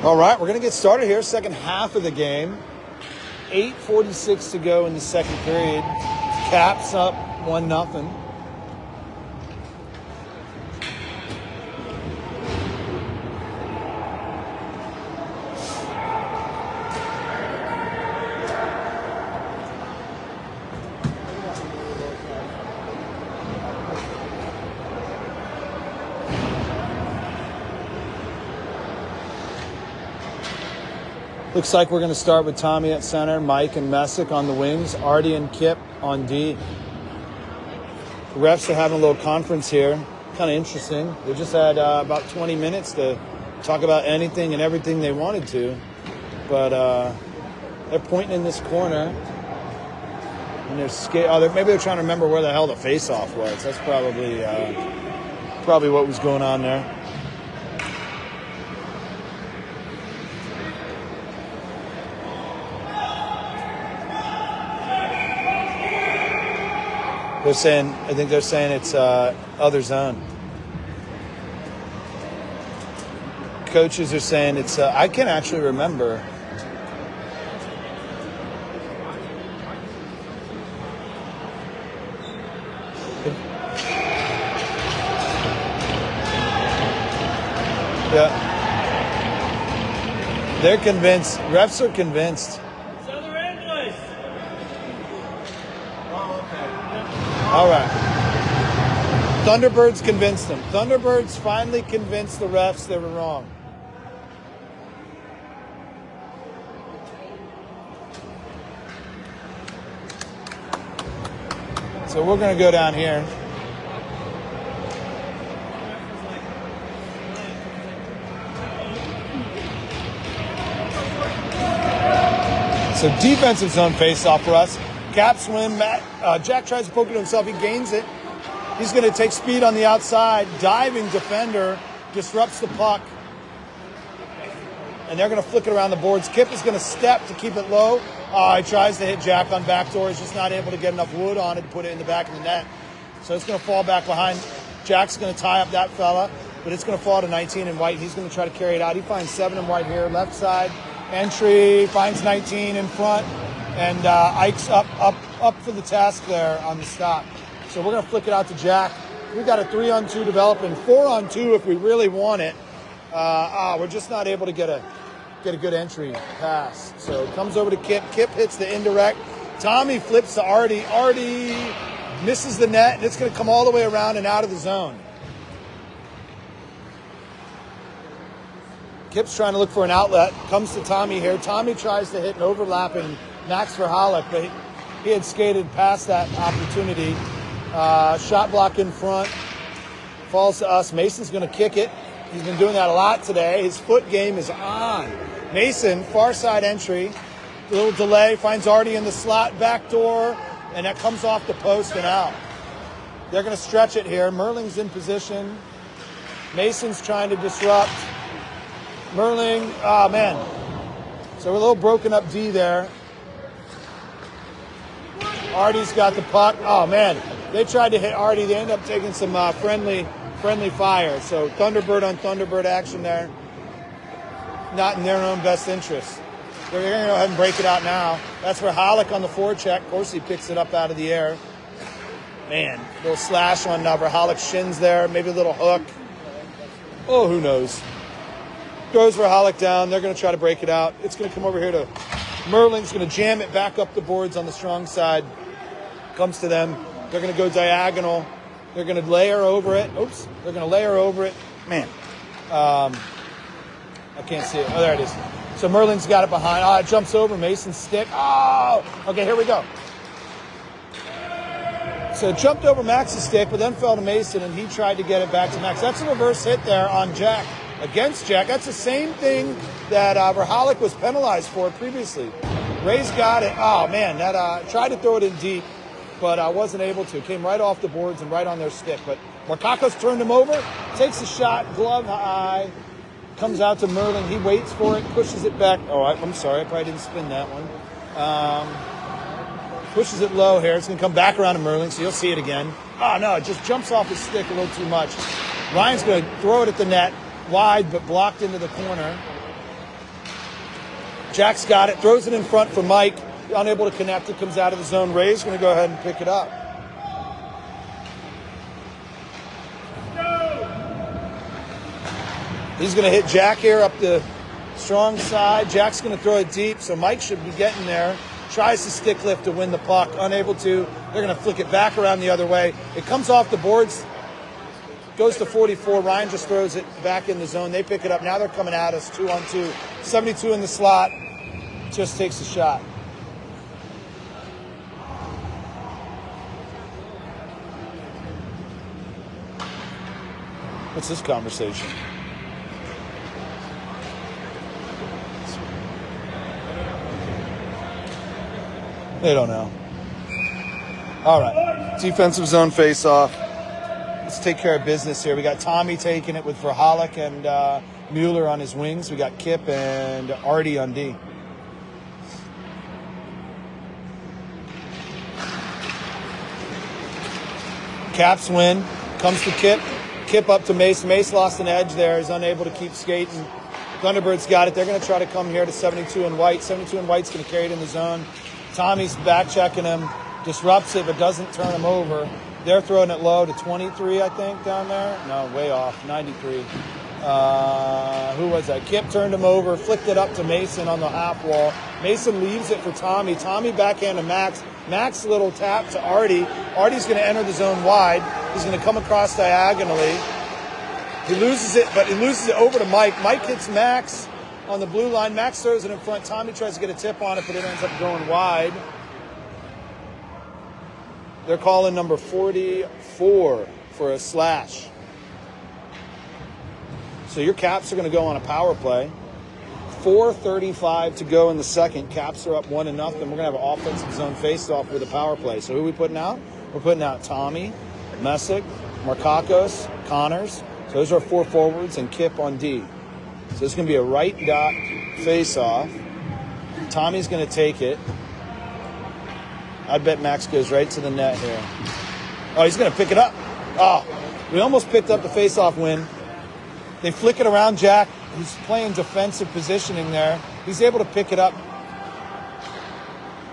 All right, we're going to get started here. Second half of the game. 8:46 to go in the second period. Caps up 1-0. Looks like we're going to start with Tommy at center, Mike and Messick on the wings, Artie and Kip on D. The refs are having a little conference here. Kind of interesting. They just had about 20 minutes to talk about anything and everything they wanted to. But they're pointing in this corner. And they're maybe they're trying to remember where the hell the face-off was. That's probably what was going on there. I think they're saying it's other zone. Coaches are saying it's, I can't actually remember. Yeah. They're convinced. Refs are convinced. All right. Thunderbirds convinced them. Thunderbirds finally convinced the refs they were wrong. So we're going to go down here. So defensive zone face-off for us. Caps win. Jack tries to poke it himself. He gains it. He's going to take speed on the outside. Diving defender disrupts the puck. And they're going to flick it around the boards. Kip is going to step to keep it low. He tries to hit Jack on backdoor. He's just not able to get enough wood on it to put it in the back of the net. So it's going to fall back behind. Jack's going to tie up that fella. But it's going to fall to 19 in white. He's going to try to carry it out. He finds 7 in white here. Left side. Entry. Finds 19 in front. And Ike's up for the task there on the stop. So we're going to flick it out to Jack. We got a 3-on-2 developing, 4-on-2 if we really want it. We're just not able to get a good entry pass. So it comes over to Kip. Kip hits the indirect. Tommy flips to Artie. Artie misses the net, and it's going to come all the way around and out of the zone. Kip's trying to look for an outlet. Comes to Tommy here. Tommy tries to hit an overlapping Max Verhalek, but he had skated past that opportunity. Shot block in front. Falls to us. Mason's going to kick it. He's been doing that a lot today. His foot game is on. Mason, far side entry. A little delay. Finds Artie in the slot. Back door. And that comes off the post and out. They're going to stretch it here. Merling's in position. Mason's trying to disrupt. Merling. Oh, man. So we're a little broken up D there. Artie's got the puck. Oh, man. They tried to hit Artie. They ended up taking some friendly fire. So Thunderbird on Thunderbird action there. Not in their own best interest. They're going to go ahead and break it out now. That's for Halleck on the forecheck. Of course, he picks it up out of the air. Man, a little slash on Verhalek's shins there. Maybe a little hook. Oh, who knows. Goes Verhalek down. They're going to try to break it out. It's going to come over here to Merling's going to jam it back up the boards on the strong side. Comes to them. They're going to go diagonal. They're going to layer over it. Oops. They're going to layer over it. Man. I can't see it. Oh, there it is. So Merlin's got it behind. It jumps over Mason's stick. Oh! Okay, here we go. So it jumped over Max's stick, but then fell to Mason, and he tried to get it back to Max. That's a reverse hit there on Jack. Against Jack. That's the same thing that Verhalek was penalized for previously. Ray's got it. Oh, man. That tried to throw it in deep, but wasn't able to. Came right off the boards and right on their stick. But Markakos turned him over, takes a shot, glove high, comes out to Merlin. He waits for it, pushes it back. Oh, I'm sorry. I probably didn't spin that one. Pushes it low here. It's going to come back around to Merlin, so you'll see it again. Oh, no. It just jumps off his stick a little too much. Ryan's going to throw it at the net. Wide, but blocked into the corner. Jack's got it, throws it in front for Mike. Unable to connect it, comes out of the zone. Ray's going to go ahead and pick it up. He's going to hit Jack here up the strong side. Jack's going to throw it deep, so Mike should be getting there. Tries to stick lift to win the puck. Unable to. They're going to flick it back around the other way. It comes off the boards. Goes to 44. Ryan just throws it back in the zone. They pick it up. Now they're coming at us 2-on-2. 72 in the slot. Just takes a shot. What's this conversation? They don't know. All right. Defensive zone face-off. Let's take care of business here. We got Tommy taking it with Verhalik and Mueller on his wings. We got Kip and Artie on D. Caps win. Comes to Kip. Kip up to Mace. Mace lost an edge there. He's unable to keep skating. Thunderbirds got it. They're going to try to come here to 72 and White. 72 and White's going to carry it in the zone. Tommy's back checking him. Disrupts it, but doesn't turn him over. They're throwing it low to 23, I think, down there. No, way off. 93. Who was that? Kip turned him over, flicked it up to Mason on the half wall. Mason leaves it for Tommy. Tommy backhand to Max. Max little tap to Artie. Artie's going to enter the zone wide. He's going to come across diagonally. He loses it, but he loses it over to Mike. Mike hits Max on the blue line. Max throws it in front. Tommy tries to get a tip on it, but it ends up going wide. They're calling number 44 for a slash. So your Caps are going to go on a power play. 4:35 to go in the second. Caps are up 1-0. We're going to have an offensive zone face-off with a power play. So who are we putting out? We're putting out Tommy, Messick, Markakos, Connors. So those are our 4 forwards and Kip on D. So it's going to be a right dot face-off. Tommy's going to take it. I bet Max goes right to the net here. Oh, he's going to pick it up. Oh, we almost picked up the face-off win. They flick it around Jack. He's playing defensive positioning there. He's able to pick it up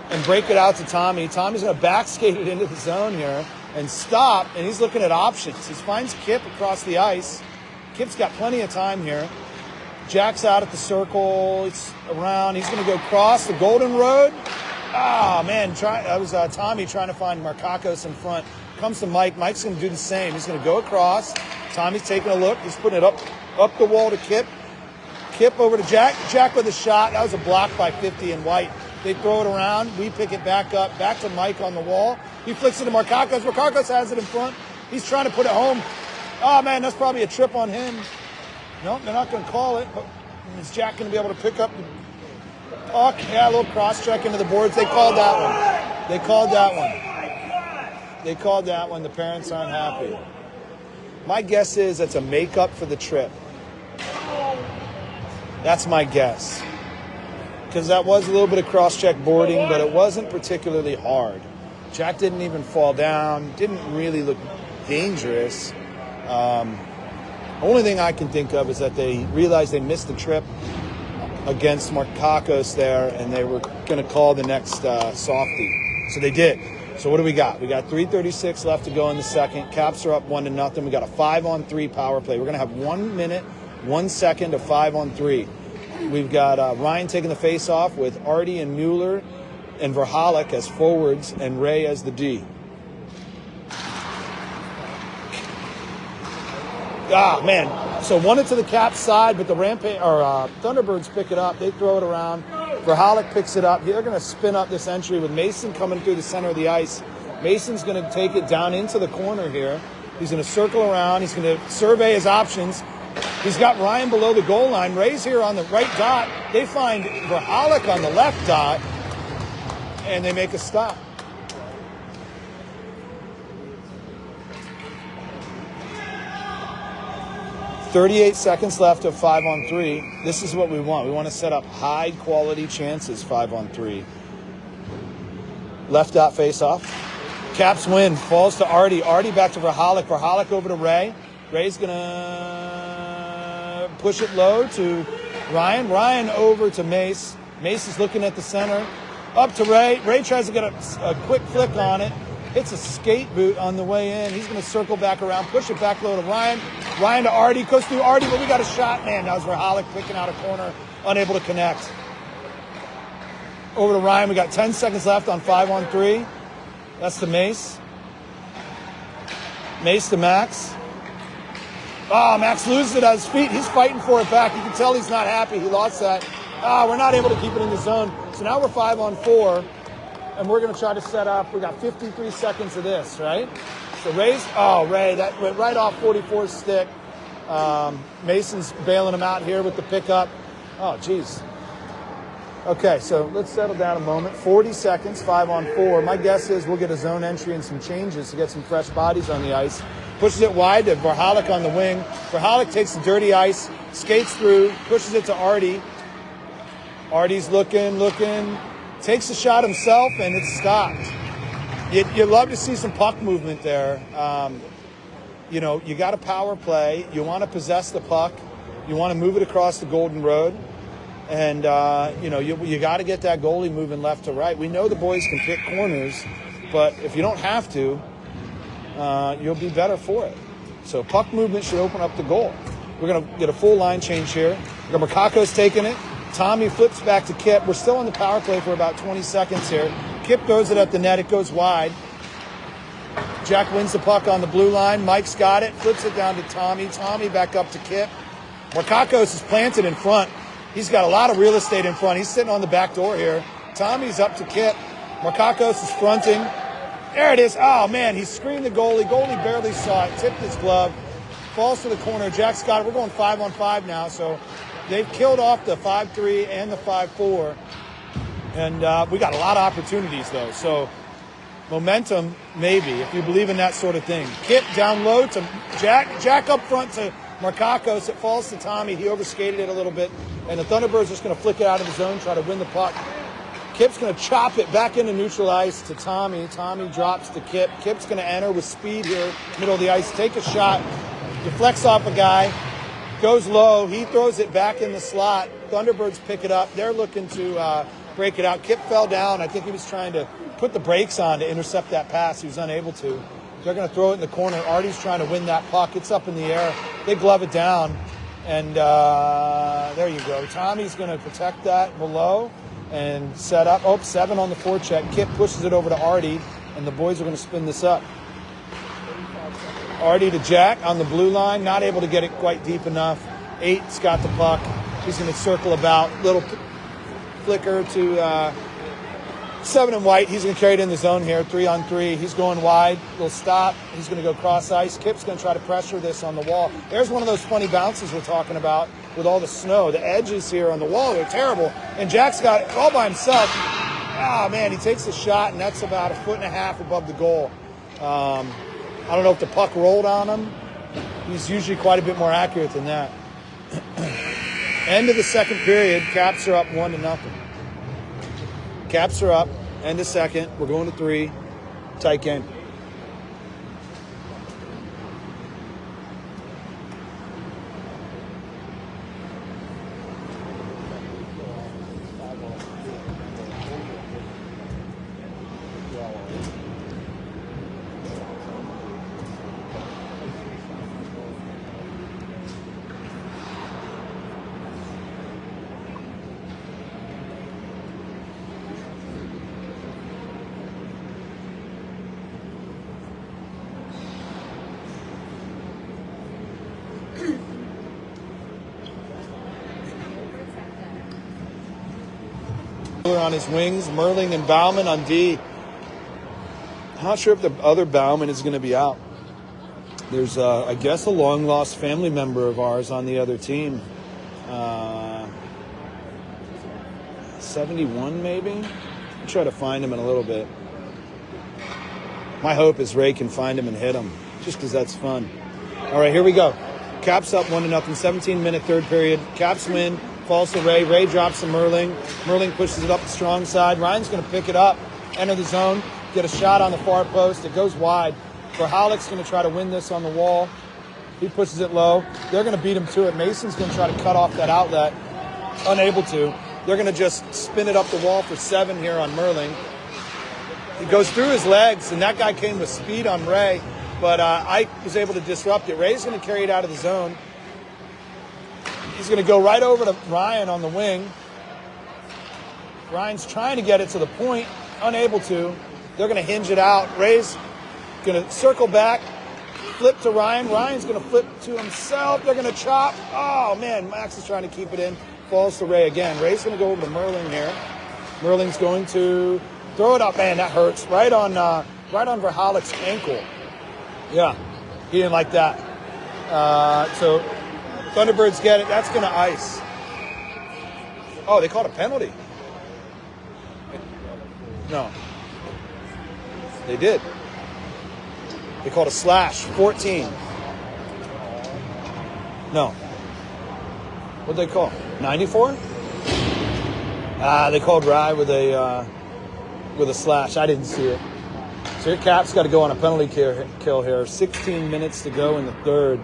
and break it out to Tommy. Tommy's going to back skate it into the zone here and stop, and he's looking at options. He finds Kip across the ice. Kip's got plenty of time here. Jack's out at the circle. It's around. He's going to go cross the Golden Road. Ah, man, that was Tommy trying to find Markakos in front. Comes to Mike. Mike's going to do the same. He's going to go across. Tommy's taking a look. He's putting it up the wall to Kip. Kip over to Jack. Jack with a shot. That was a block by 50 and White. They throw it around. We pick it back up. Back to Mike on the wall. He flicks it to Markakos. Markakos has it in front. He's trying to put it home. Oh, man, that's probably a trip on him. No, they're not going to call it. But is Jack going to be able to pick up the puck? Yeah, a little cross-check into the boards. They called that one. They called that one. They called that one. The parents aren't happy. My guess is it's a make-up for the trip. That's my guess. Because that was a little bit of cross-check boarding, but it wasn't particularly hard. Jack didn't even fall down. Didn't really look dangerous. Only thing I can think of is that they realized they missed the trip against Markakos there, and they were going to call the next softie. So they did. So what do we got? We got 3:36 left to go in the second. Caps are up 1-0. We got a 5-on-3 power play. We're going to have 1 minute, 1 second of 5-on-3. We've got Ryan taking the face off with Artie and Mueller and Verhalik as forwards and Ray as the D. Ah, man. So won it to the Caps side, but the Thunderbirds pick it up. They throw it around. Verhalik picks it up. They're going to spin up this entry with Mason coming through the center of the ice. Mason's going to take it down into the corner here. He's going to circle around. He's going to survey his options. He's got Ryan below the goal line. Ray's here on the right dot. They find Verhalik on the left dot, and they make a stop. .38 seconds left of 5-on-3. This is what we want. We want to set up high-quality chances 5-on-3. Left dot face-off. Caps win. Falls to Artie. Artie back to Verhalik. Verhalik over to Ray. Ray's going to push it low to Ryan. Ryan over to Mace. Mason's looking at the center. Up to Ray. Ray tries to get a quick flick on it. Hits a skate boot on the way in. He's going to circle back around, push it back low to Ryan. Ryan to Artie. Goes through Artie, but we got a shot. Man, that was Verhalik picking out a corner, unable to connect. Over to Ryan. We got 10 seconds left on 5-on-3. That's to Mace. Mace to Max. Oh, Max loses it at his feet. He's fighting for it back. You can tell he's not happy. He lost that. We're not able to keep it in the zone. So now we're 5-on-4, and we're going to try to set up. We got 53 seconds of this, right? So Ray, that went right off 44's stick. Mason's bailing him out here with the pickup. Oh, geez. Okay, so let's settle down a moment. 40 seconds, 5-on-4. My guess is we'll get a zone entry and some changes to get some fresh bodies on the ice. Pushes it wide to Verhalik on the wing. Verhalik takes the dirty ice, skates through, pushes it to Artie. Artie's looking, takes a shot himself, and it's stopped. You'd love to see some puck movement there. You know, you got a power play. You want to possess the puck. You want to move it across the Golden Road. And, you know, you got to get that goalie moving left to right. We know the boys can pick corners, but if you don't have to, you'll be better for it. So puck movement should open up the goal. We're going to get a full line change here. Makako's taking it. Tommy flips back to Kip. We're still on the power play for about 20 seconds here. Kip throws it at the net. It goes wide. Jack wins the puck on the blue line. Mike's got it. Flips it down to Tommy. Tommy back up to Kip. Markakos is planted in front. He's got a lot of real estate in front. He's sitting on the back door here. Tommy's up to Kip. Markakos is fronting. There it is. Oh, man, he screened the goalie. Goalie barely saw it. Tipped his glove. Falls to the corner. Jack's got it. We're going 5-on-5 now, so they've killed off the 5-3 and the 5-4. And we got a lot of opportunities, though. So momentum, maybe, if you believe in that sort of thing. Kip down low to Jack. Jack up front to Markakos. It falls to Tommy. He overskated it a little bit. And the Thunderbirds are just going to flick it out of the zone, try to win the puck. Kip's going to chop it back into neutral ice to Tommy. Tommy drops to Kip. Kip's going to enter with speed here, middle of the ice. Take a shot. Deflects off a guy. Goes low. He throws it back in the slot. Thunderbirds pick it up. They're looking to break it out. Kip fell down. I think he was trying to put the brakes on to intercept that pass. He was unable to. They're going to throw it in the corner. Artie's trying to win that puck. It's up in the air. They glove it down. And there you go. Tommy's going to protect that below and set up. Oh, 7 on the forecheck. Kip pushes it over to Artie, and the boys are going to spin this up. Artie to Jack on the blue line. Not able to get it quite deep enough. 8's got the puck. He's going to circle about. Little flicker to 7 and white. He's going to carry it in the zone here. 3-on-3. He's going wide. Little stop. He's going to go cross ice. Kip's going to try to pressure this on the wall. There's one of those funny bounces we're talking about with all the snow. The edges here on the wall, they're terrible. And Jack's got it all by himself. Oh, man, he takes a shot, and that's about 1.5 feet above the goal. I don't know if the puck rolled on him. He's usually quite a bit more accurate than that. End of the second period. Caps are up 1-0. Caps are up. End of second. We're going to 3. Tight game. On his wings, Merling and Bauman on D. I'm not sure if the other Bauman is going to be out. There's, I guess, a long-lost family member of ours on the other team. 71, maybe? I'll try to find him in a little bit. My hope is Ray can find him and hit him, just because that's fun. All right, here we go. Caps up 1-0, 17-minute third period. Caps win. Falls to Ray. Ray drops to Merling. Merling pushes it up the strong side. Ryan's going to pick it up, enter the zone, get a shot on the far post. It goes wide. Verhalik's going to try to win this on the wall. He pushes it low. They're going to beat him to it. Mason's going to try to cut off that outlet. Unable to. They're going to just spin it up the wall for 7 here on Merling. He goes through his legs, and that guy came with speed on Ray, but Ike was able to disrupt it. Ray's going to carry it out of the zone. He's going to go right over to Ryan on the wing. Ryan's trying to get it to the point, unable to. They're going to hinge it out. Ray's going to circle back, flip to Ryan. Ryan's going to flip to himself. They're going to chop. Oh, man, Max is trying to keep it in. Falls to Ray again. Ray's going to go over to Merling here. Merling's going to throw it up. Man, that hurts. Right on Verhalik's ankle. Yeah, he didn't like that. So Thunderbirds get it. That's going to ice. Oh, they called a penalty. No. They did. They called a slash. 14. No. What'd they call? 94? They called Rye with a slash. I didn't see it. So your Cap's got to go on a penalty kill here. 16 minutes to go in the third.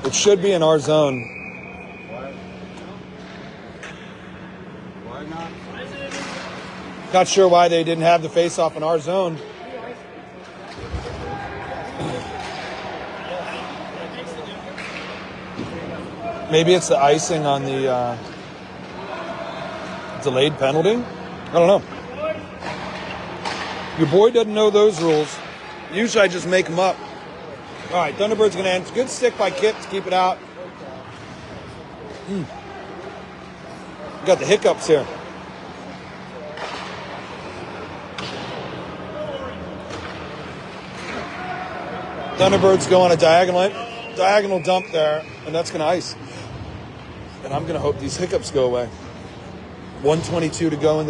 It should be in our zone. Why not? Not sure why they didn't have the face-off in our zone. Maybe it's the icing on the delayed penalty. I don't know. Your boy doesn't know those rules. Usually I just make them up. All right, Thunderbird's going to end. Good stick by Kip to keep it out. Got the hiccups here. Thunderbirds go on a diagonal dump there, and that's going to ice. And I'm going to hope these hiccups go away. 1:22 to go in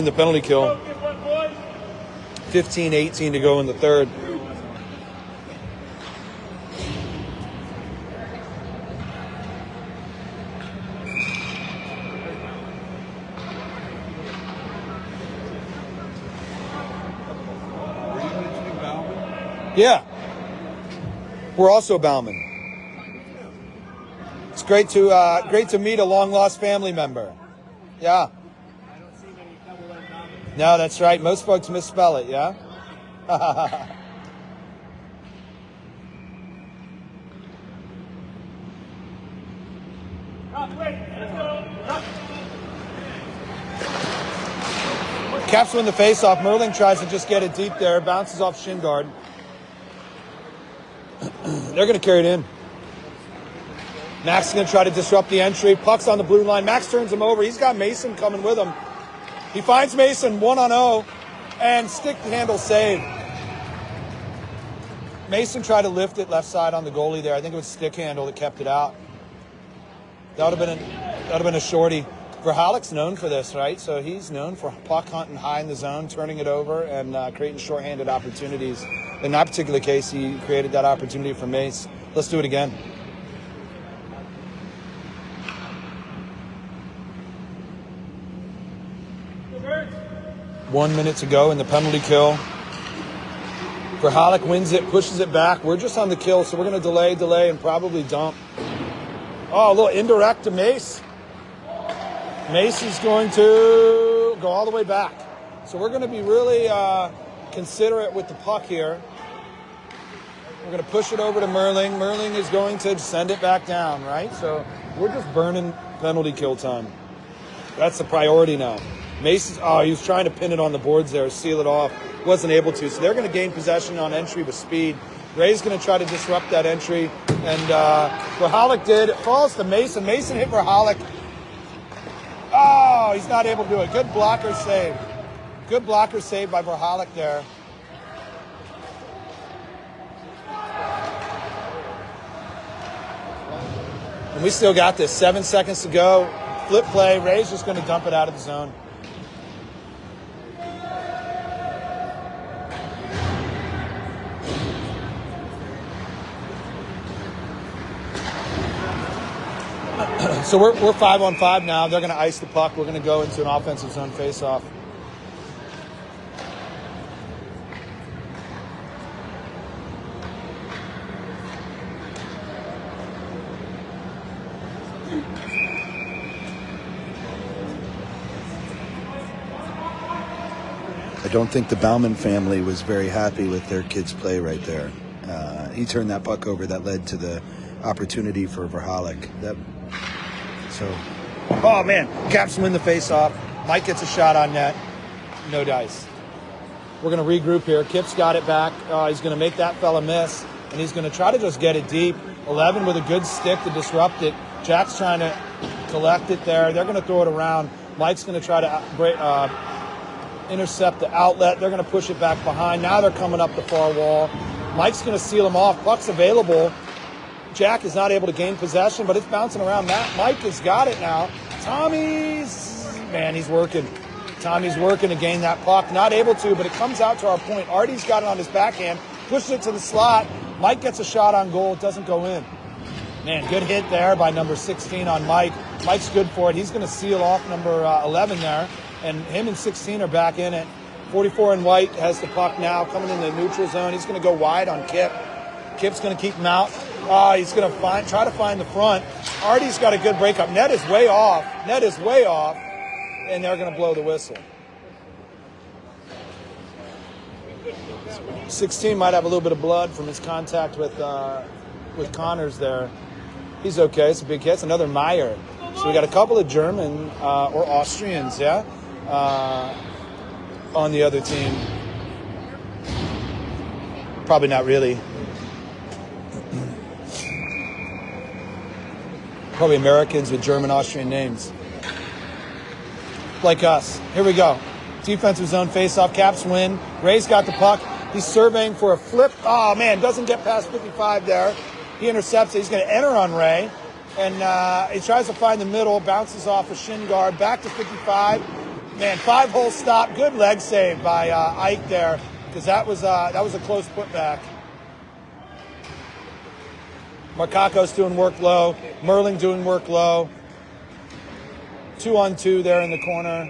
the penalty kill. 15:18 to go in the third. Yeah. We're also Bauman. It's great to meet a long-lost family member. Yeah. No, that's right. Most folks misspell it, yeah? Caps win the face-off. Merling tries to just get it deep there. Bounces off shin guard. They're going to carry it in. Max is going to try to disrupt the entry. Puck's on the blue line. Max turns him over. He's got Mason coming with him. He finds Mason 1-on-0 and stick handle save. Mason tried to lift it left side on the goalie there. I think it was stick handle that kept it out. That would have been a shorty. Verhalik's known for this, right? So he's known for puck hunting high in the zone, turning it over, and creating shorthanded opportunities. In that particular case, he created that opportunity for Mace. Let's do it again. One minute to go in the penalty kill. Verhalik wins it, pushes it back. We're just on the kill, so we're going to delay, and probably dump. Oh, a little indirect to Mace. Mace is going to go all the way back. So we're going to be really considerate with the puck here. We're going to push it over to Merling. Merling is going to send it back down, right? So we're just burning penalty kill time. That's the priority now. Mace, he was trying to pin it on the boards there, seal it off. Wasn't able to. So they're going to gain possession on entry with speed. Ray's going to try to disrupt that entry. And Verhalik did. It falls to Mason. Mason hit Verhalik. Oh, he's not able to do it. Good blocker save. Good blocker save by Verhalik there. And we still got this. 7 seconds to go. Flip play. Ray's just going to dump it out of the zone. So we're 5-on-5 now. They're going to ice the puck. We're going to go into an offensive zone face-off. I don't think the Bauman family was very happy with their kid's play right there. He turned that puck over that led to the opportunity for Verhalik. Oh, man. Caps win the face-off. Mike gets a shot on net. No dice. We're going to regroup here. Kip's got it back. He's going to make that fella miss, and he's going to try to just get it deep. 11 with a good stick to disrupt it. Jack's trying to collect it there. They're going to throw it around. Mike's going to try to intercept the outlet. They're going to push it back behind. Now they're coming up the far wall. Mike's going to seal him off. Puck's available. Jack is not able to gain possession, but it's bouncing around. Mike has got it now. He's working. Tommy's working to gain that puck. Not able to, but it comes out to our point. Artie's got it on his backhand, pushes it to the slot. Mike gets a shot on goal. It doesn't go in. Man, good hit there by number 16 on Mike. Mike's good for it. He's going to seal off number 11 there, and him and 16 are back in it. 44 in white has the puck now, coming in the neutral zone. He's going to go wide on Kip. Kip's going to keep him out. He's going to try to find the front. Artie's got a good breakup. Net is way off, and they're going to blow the whistle. 16 might have a little bit of blood from his contact with Connors there. He's okay. It's a big hit. It's another Meyer. So we got a couple of German or Austrians, on the other team. Probably not really. Probably Americans with German, Austrian names. Like us. Here we go. Defensive zone face-off. Caps win. Ray's got the puck. He's surveying for a flip. Oh, man, doesn't get past 55 there. He intercepts it. He's going to enter on Ray. And he tries to find the middle. Bounces off a shin guard. Back to 55. Man, 5-hole stop. Good leg save by Ike there, because that was a close putback. Markakos doing work low. Merling doing work low. 2-on-2 there in the corner.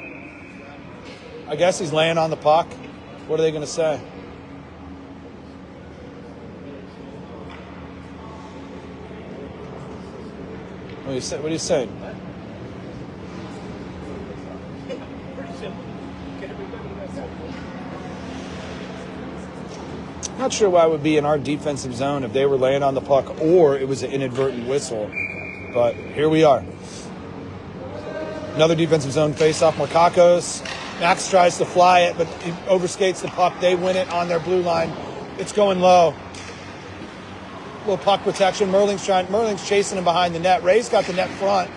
I guess he's laying on the puck. What are they going to say? What are you saying? Pretty simple. Not sure why it would be in our defensive zone if they were laying on the puck or it was an inadvertent whistle. But here we are. Another defensive zone face-off. Markakos. Max tries to fly it, but he overskates the puck. They win it on their blue line. It's going low. Little puck protection. Merling's chasing him behind the net. Ray's got the net front.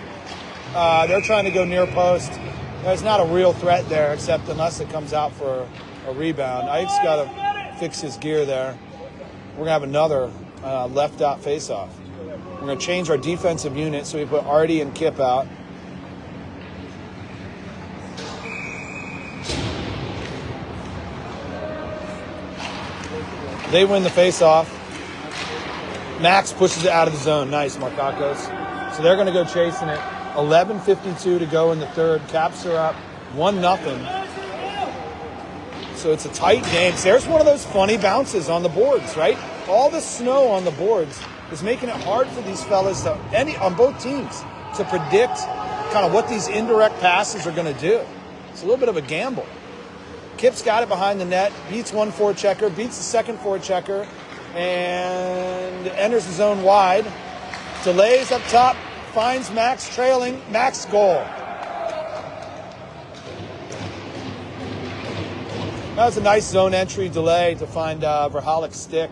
They're trying to go near post. There's not a real threat there, except unless it comes out for a rebound. Ike's got to fix his gear there. We're going to have another left-out face-off. We're going to change our defensive unit, so we put Artie and Kip out. They win the face-off. Max pushes it out of the zone. Nice, Markakos. So they're going to go chasing it. 11:52 to go in the third. Caps are up 1-0. So it's a tight game. So there's one of those funny bounces on the boards, right? All the snow on the boards is making it hard for these fellas on both teams to predict kind of what these indirect passes are going to do. It's a little bit of a gamble. Kip's got it behind the net, beats one forechecker, beats the second forechecker, and enters the zone wide. Delays up top, finds Max trailing. Max goal. That was a nice zone entry delay to find Verhalik's stick.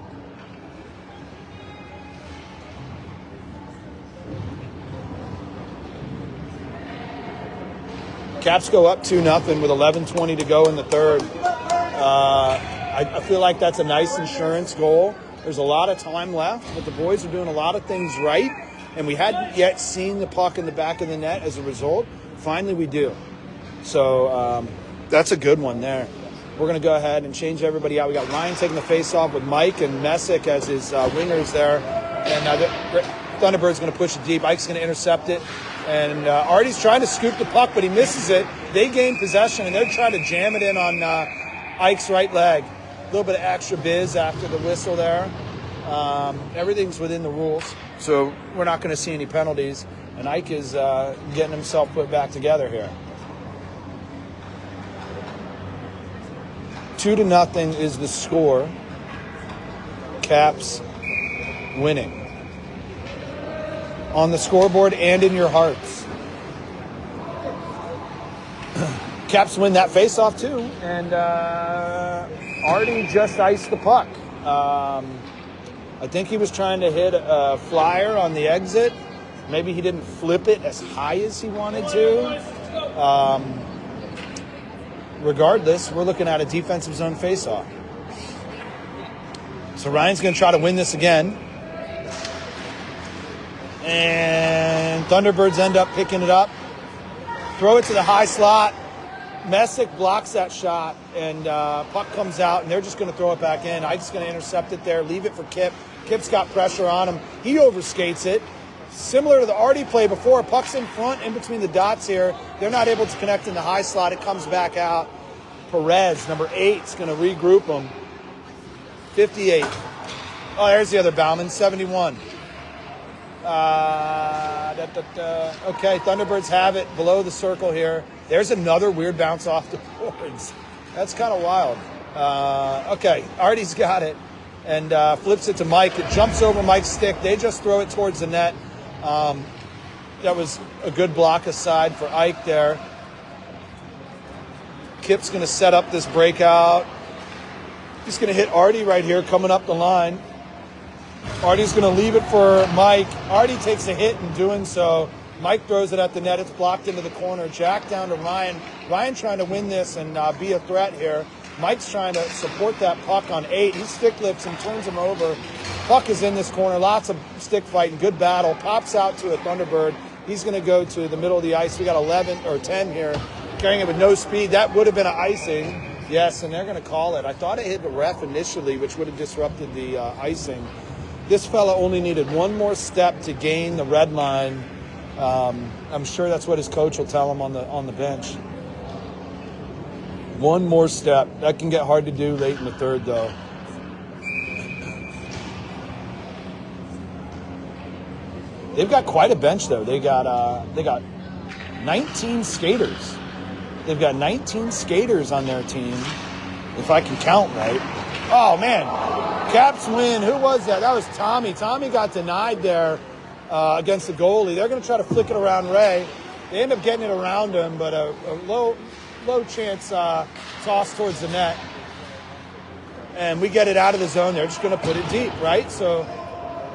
Caps go up 2-0 with 11:20 to go in the third. I feel like that's a nice insurance goal. There's a lot of time left, but the boys are doing a lot of things right, and we hadn't yet seen the puck in the back of the net as a result. Finally, we do. So that's a good one there. We're going to go ahead and change everybody out. We got Ryan taking the face-off with Mike and Messick as his wingers there. And Thunderbird's going to push it deep. Ike's going to intercept it. And Artie's trying to scoop the puck, but he misses it. They gain possession, and they're trying to jam it in on Ike's right leg. A little bit of extra biz after the whistle there. Everything's within the rules, so we're not going to see any penalties. And Ike is getting himself put back together here. 2-0 is the score. Caps winning. On the scoreboard and in your hearts. Caps win that face-off too. And Artie just iced the puck. I think he was trying to hit a flyer on the exit. Maybe he didn't flip it as high as he wanted to. Regardless, we're looking at a defensive zone face-off. So Ryan's going to try to win this again. And Thunderbirds end up picking it up. Throw it to the high slot. Messick blocks that shot, and puck comes out, and they're just going to throw it back in. Ike's going to intercept it there, leave it for Kip. Kip's got pressure on him. He overskates it. Similar to the Artie play before, puck's in front, in between the dots here. They're not able to connect in the high slot. It comes back out. Perez, number 8, is going to regroup them. 58. Oh, there's the other Bauman, 71. Okay, Thunderbirds have it below the circle here. There's another weird bounce off the boards. That's kind of wild. Okay, Artie's got it and flips it to Mike. It jumps over Mike's stick. They just throw it towards the net. That was a good block aside for Ike there. Kip's going to set up this breakout. He's going to hit Artie right here coming up the line. Artie's going to leave it for Mike. Artie takes a hit in doing so. Mike throws it at the net. It's blocked into the corner. Jack down to Ryan. Ryan trying to win this and be a threat here. Mike's trying to support that puck on 8. He stick lifts and turns him over. Puck is in this corner. Lots of stick fighting. Good battle. Pops out to a Thunderbird. He's going to go to the middle of the ice. We got 11 or 10 here. Carrying it with no speed. That would have been an icing. Yes, and they're going to call it. I thought it hit the ref initially, which would have disrupted the icing. This fella only needed one more step to gain the red line. I'm sure that's what his coach will tell him on the bench. One more step. That can get hard to do late in the third, though. They've got quite a bench, though. They got 19 skaters. They've got 19 skaters on their team, if I can count right. Oh, man. Caps win. Who was that? That was Tommy. Tommy got denied there against the goalie. They're going to try to flick it around Ray. They end up getting it around him, but a low chance toss towards the net. And we get it out of the zone. They're just going to put it deep, right? So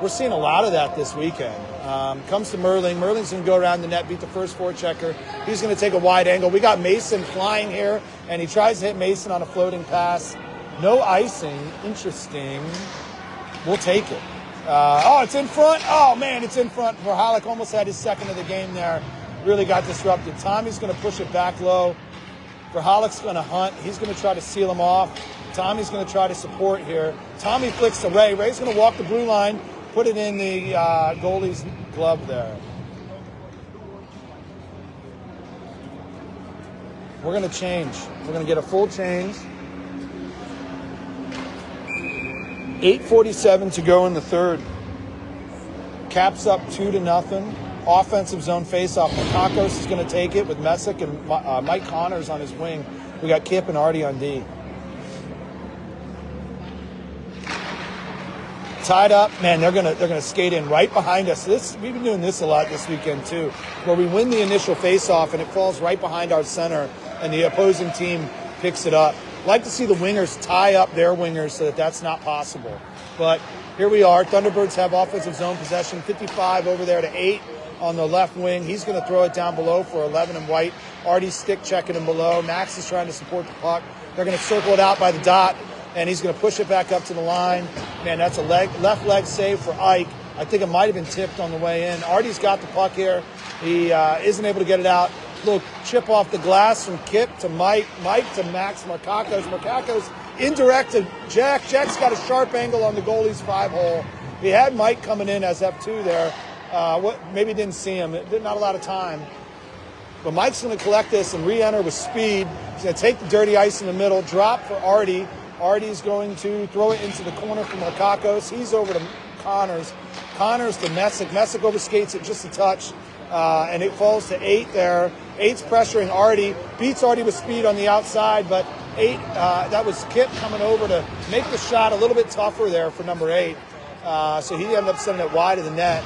we're seeing a lot of that this weekend. Comes to Merling. Merling's going to go around the net, beat the first forechecker. He's going to take a wide angle. We got Mason flying here, and he tries to hit Mason on a floating pass. No icing. Interesting. We'll take it. Oh, it's in front. Oh, man, it's in front. Verhalek almost had his second of the game there. Really got disrupted. Tommy's going to push it back low. Verhalek's going to hunt. He's going to try to seal him off. Tommy's going to try to support here. Tommy flicks to Ray. Ray's going to walk the blue line, put it in the goalie's glove there. We're going to change. We're going to get a full change. 8:47 to go in the third. Caps up 2-0. Offensive zone faceoff. Makakos is going to take it with Messick and Mike Connors on his wing. We got Kip and Artie on D. Tied up, man. They're gonna skate in right behind us. We've been doing this a lot this weekend too, where we win the initial faceoff and it falls right behind our center, and the opposing team picks it up. Like to see the wingers tie up their wingers so that that's not possible. But here we are. Thunderbirds have offensive zone possession. 55 over there to 8 on the left wing. He's going to throw it down below for 11 and white. Artie's stick checking him below. Max is trying to support the puck. They're going to circle it out by the dot, and he's going to push it back up to the line. Man, that's a left leg save for Ike. I think it might have been tipped on the way in. Artie's got the puck here. He isn't able to get it out. Little chip off the glass from Kip to Mike. Mike to Max Markakos. Markakos indirect to Jack. Jack's got a sharp angle on the goalie's 5-hole. He had Mike coming in as F2 there. Maybe didn't see him. Not a lot of time. But Mike's going to collect this and re-enter with speed. He's going to take the dirty ice in the middle, drop for Artie. Artie's going to throw it into the corner for Markakos. He's over to Connors. Connors to Messick. Messick overskates it just a touch, and it falls to 8 there. 8's pressuring Artie. Beats Artie with speed on the outside, but That was Kip coming over to make the shot a little bit tougher there for number 8. So he ended up sending it wide of the net.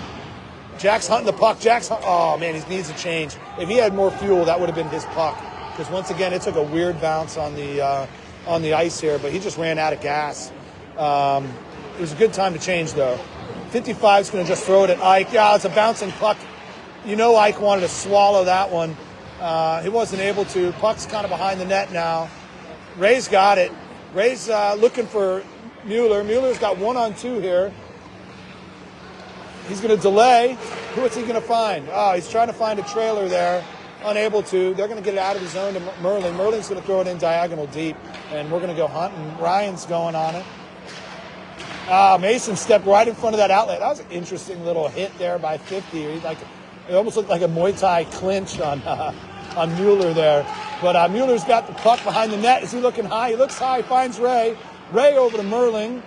Jack's hunting the puck. Oh, man, he needs a change. If he had more fuel, that would have been his puck. Because once again, it took a weird bounce on the ice here, but he just ran out of gas. It was a good time to change, though. 55's going to just throw it at Ike. Yeah, it's a bouncing puck. You know Ike wanted to swallow that one. He wasn't able to. Puck's kind of behind the net now. Ray's got it. Ray's looking for Mueller. Mueller's got 1-on-2 here. He's going to delay. What's he going to find? Oh, he's trying to find a trailer there. Unable to. They're going to get it out of the zone to Merlin. Merlin's going to throw it in diagonal deep, and we're going to go hunting. Ryan's going on it. Mason stepped right in front of that outlet. That was an interesting little hit there by 50. It almost looked like a Muay Thai clinch on Mueller there. But Mueller's got the puck behind the net. Is he looking high? He looks high. Finds Ray. Ray over to Merlin.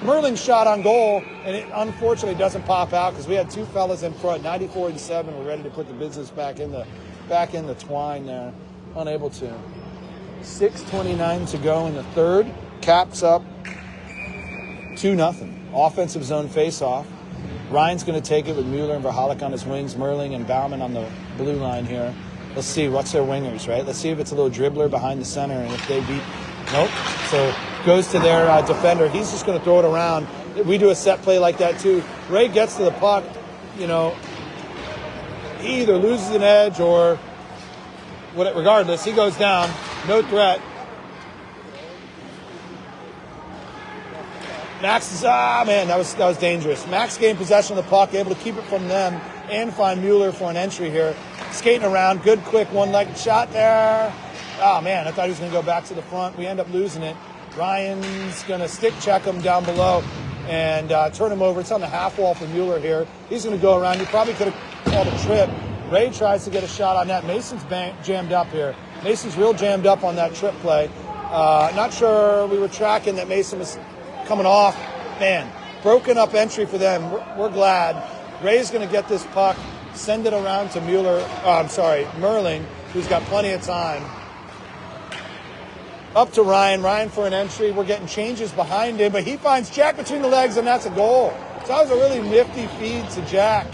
Merlin's shot on goal, and it unfortunately doesn't pop out because we had two fellas in front, 94 and 7. We're ready to put the business back in the twine there. Unable to. 6:29 to go in the third. Caps up 2-0. Offensive zone face-off. Ryan's going to take it with Mueller and Verhalik on his wings, Merling and Bauman on the blue line here. Let's see what's their wingers, right? Let's see if it's a little dribbler behind the center, and if they beat. Nope. So goes to their defender. He's just going to throw it around. We do a set play like that too. Ray gets to the puck. He either loses an edge or regardless, he goes down. No threat. Max is that was dangerous. Max gained possession of the puck, able to keep it from them and find Mueller for an entry here. Skating around, good quick one-legged shot there. Oh man, I thought he was going to go back to the front. We end up losing it. Ryan's going to stick check him down below and turn him over. It's on the half wall for Mueller here. He's going to go around. He probably could have called a trip. Ray tries to get a shot on that. Mason's jammed up here. Mason's real jammed up on that trip play. Not sure we were tracking that Mason was coming off. Man, broken up entry for them. We're glad. Ray's going to get this puck, send it around to Merling, who's got plenty of time. Up to Ryan. Ryan for an entry. We're getting changes behind him, but he finds Jack between the legs, and that's a goal. So that was a really nifty feed to Jack.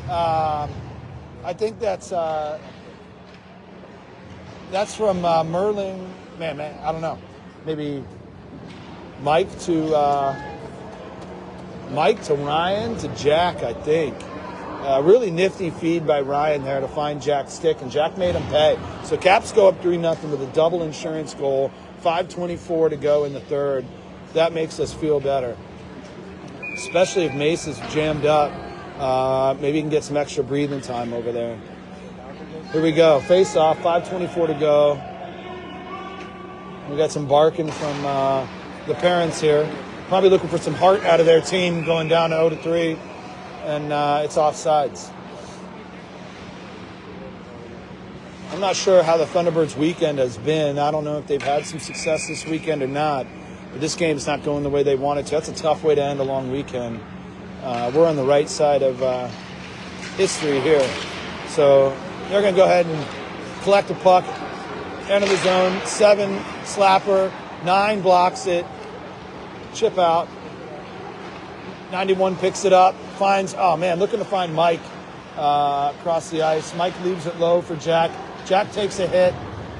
I think that's from Merling. Man, I don't know. Maybe Mike to Ryan to Jack, I think. Really nifty feed by Ryan there to find Jack's stick, and Jack made him pay. So Caps go up 3-0 with a double insurance goal. 5:24 to go in the third. That makes us feel better, especially if Mace is jammed up. Maybe he can get some extra breathing time over there. Here we go. Face off. 5:24 to go. We got some barking from the parents here. Probably looking for some heart out of their team going down to 0-3. And it's offsides. I'm not sure how the Thunderbirds' weekend has been. I don't know if they've had some success this weekend or not. But this game's not going the way they wanted to. That's a tough way to end a long weekend. We're on the right side of history here. So they're going to go ahead and collect the puck. Enter the zone. 7, slapper. 9, blocks it. Chip out. 91 picks it up. Finds, looking to find Mike across the ice. Mike leaves it low for Jack. Jack takes a hit.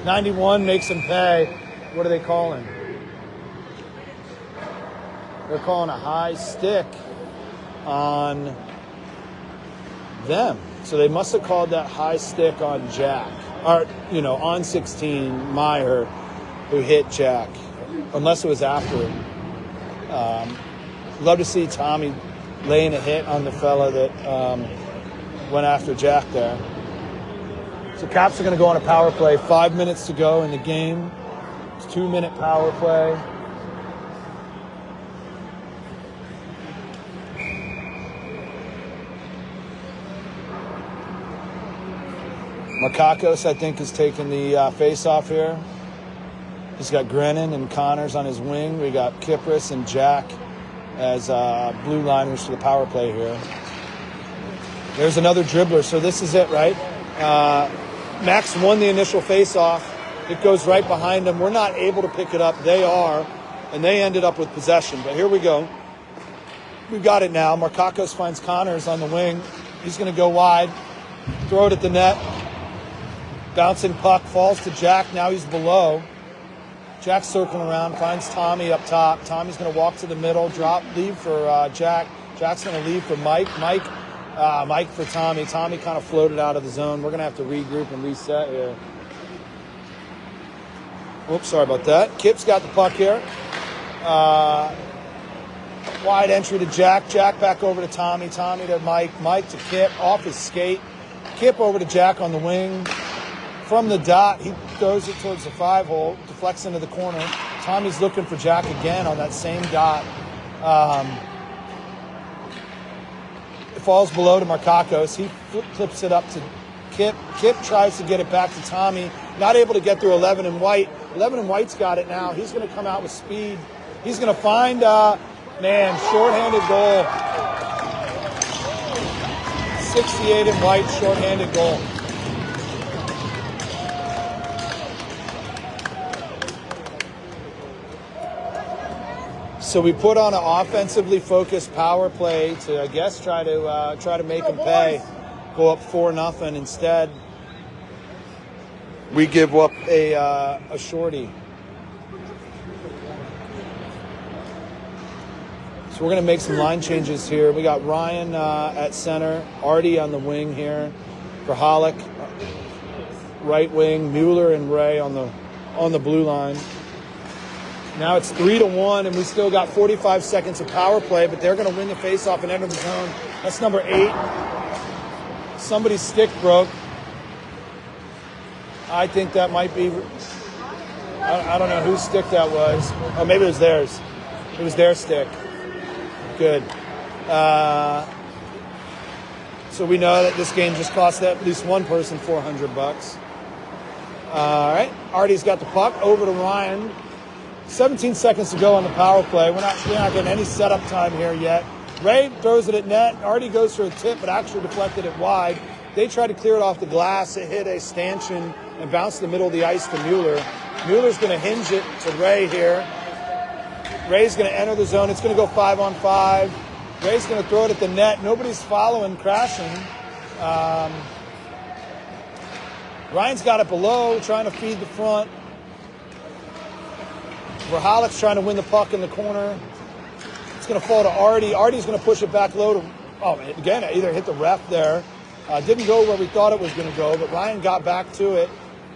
91 makes him pay. What are they calling? They're calling a high stick on them. So they must have called that high stick on Jack. Or, on 16, Meyer, who hit Jack. Unless it was after him. Love to see Tommy laying a hit on the fella that went after Jack there. So Caps are going to go on a power play. 5 minutes to go in the game. It's 2-minute power play. Makakos, I think, is taking the face-off here. He's got Grennan and Connors on his wing. We got Kipris and Jack as blue liners for the power play here. There's another dribbler, so this is it, right? Max won the initial face-off. It goes right behind them. We're not able to pick it up. They are, and they ended up with possession. But here we go. We've got it now. Markakis finds Connors on the wing. He's going to go wide, throw it at the net. Bouncing puck falls to Jack. Now he's below. Jack's circling around, finds Tommy up top. Tommy's going to walk to the middle, leave for Jack. Jack's going to leave for Mike. Mike for Tommy. Tommy kind of floated out of the zone. We're going to have to regroup and reset here. Oops, sorry about that. Kip's got the puck here. Wide entry to Jack. Jack back over to Tommy. Tommy to Mike. Mike to Kip. Off his skate. Kip over to Jack on the wing. From the dot, he throws it towards the 5-hole. Deflects into the corner. Tommy's looking for Jack again on that same dot. It falls below to Markakis. He flips it up to Kip. Kip tries to get it back to Tommy. Not able to get through 11 and White. 11 and White's got it now. He's going to come out with speed. He's going to find, shorthanded goal. 68 and White, shorthanded goal. So we put on an offensively focused power play to, I guess, try to make them pay. Go up 4-0 instead. We give up a shorty. So we're going to make some line changes here. We got Ryan at center, Artie on the wing here for Hollick, right wing, Mueller and Ray on the blue line. Now it's 3-1, and we still got 45 seconds of power play, but they're going to win the faceoff and enter the zone. That's number 8. Somebody's stick broke. I think that might be, I don't know whose stick that was. Oh, maybe it was theirs. It was their stick. Good. So we know that this game just cost at least one person $400. All right, Artie's got the puck over to Ryan. 17 seconds to go on the power play. We're not getting any setup time here yet. Ray throws it at net. Artie goes for a tip, but actually deflected it wide. They try to clear it off the glass. It hit a stanchion and bounced the middle of the ice to Mueller. Mueller's going to hinge it to Ray here. Ray's going to enter the zone. It's going to go 5-on-5. Ray's going to throw it at the net. Nobody's following, crashing. Ryan's got it below, trying to feed the front. Verhalik's trying to win the puck in the corner. It's going to fall to Artie. Artie's going to push it back low to, again, either hit the ref there. Didn't go where we thought it was going to go, but Ryan got back to it.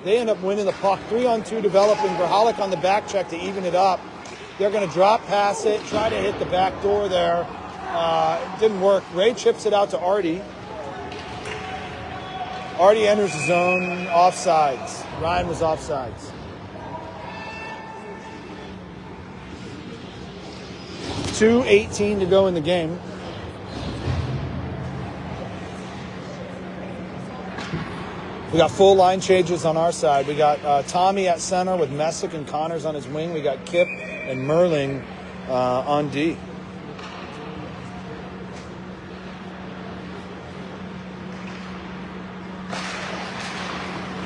They end up winning the puck. 3-on-2 developing. Verhalik on the back check to even it up. They're going to drop pass it, try to hit the back door there. It didn't work. Ray chips it out to Artie. Artie enters the zone, offsides. Ryan was offsides. 2:18 to go in the game. We got full line changes on our side. We got Tommy at center with Messick and Connors on his wing. We got Kip and Merling on D.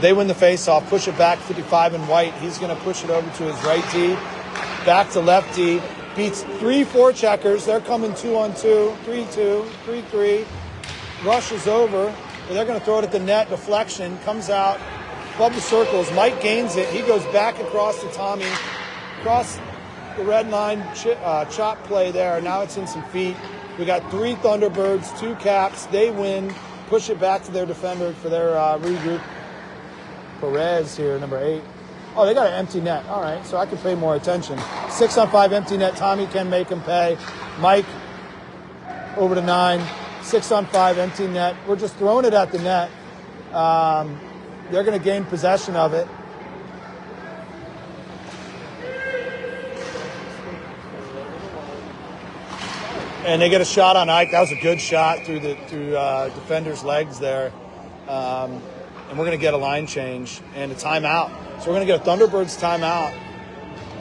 They win the face-off, push it back, 55 and White. He's going to push it over to his right D, back to left D. Beats 3 forecheckers. They're coming 2-on-2, 3-2, 3-3. Rushes over. They're going to throw it at the net. Deflection. Comes out. Above the circles. Mike gains it. He goes back across to Tommy. Across the red line. Chop play there. Now it's in some feet. We got 3 Thunderbirds, 2 Caps. They win. Push it back to their defender for their regroup. Perez here, number 8. Oh, they got an empty net. All right, so I can pay more attention. 6-on-5 empty net. Tommy can make him pay. Mike over to 9. 6-on-5 empty net. We're just throwing it at the net. They're going to gain possession of it. And they get a shot on Ike. That was a good shot through defender's legs there. And we're going to get a line change and a timeout. So we're going to get a Thunderbirds timeout.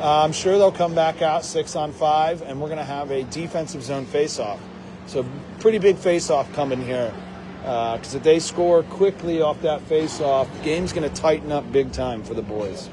I'm sure they'll come back out 6-on-5, and we're going to have a defensive zone faceoff. So pretty big faceoff coming here. Because if they score quickly off that face-off, the game's going to tighten up big time for the boys.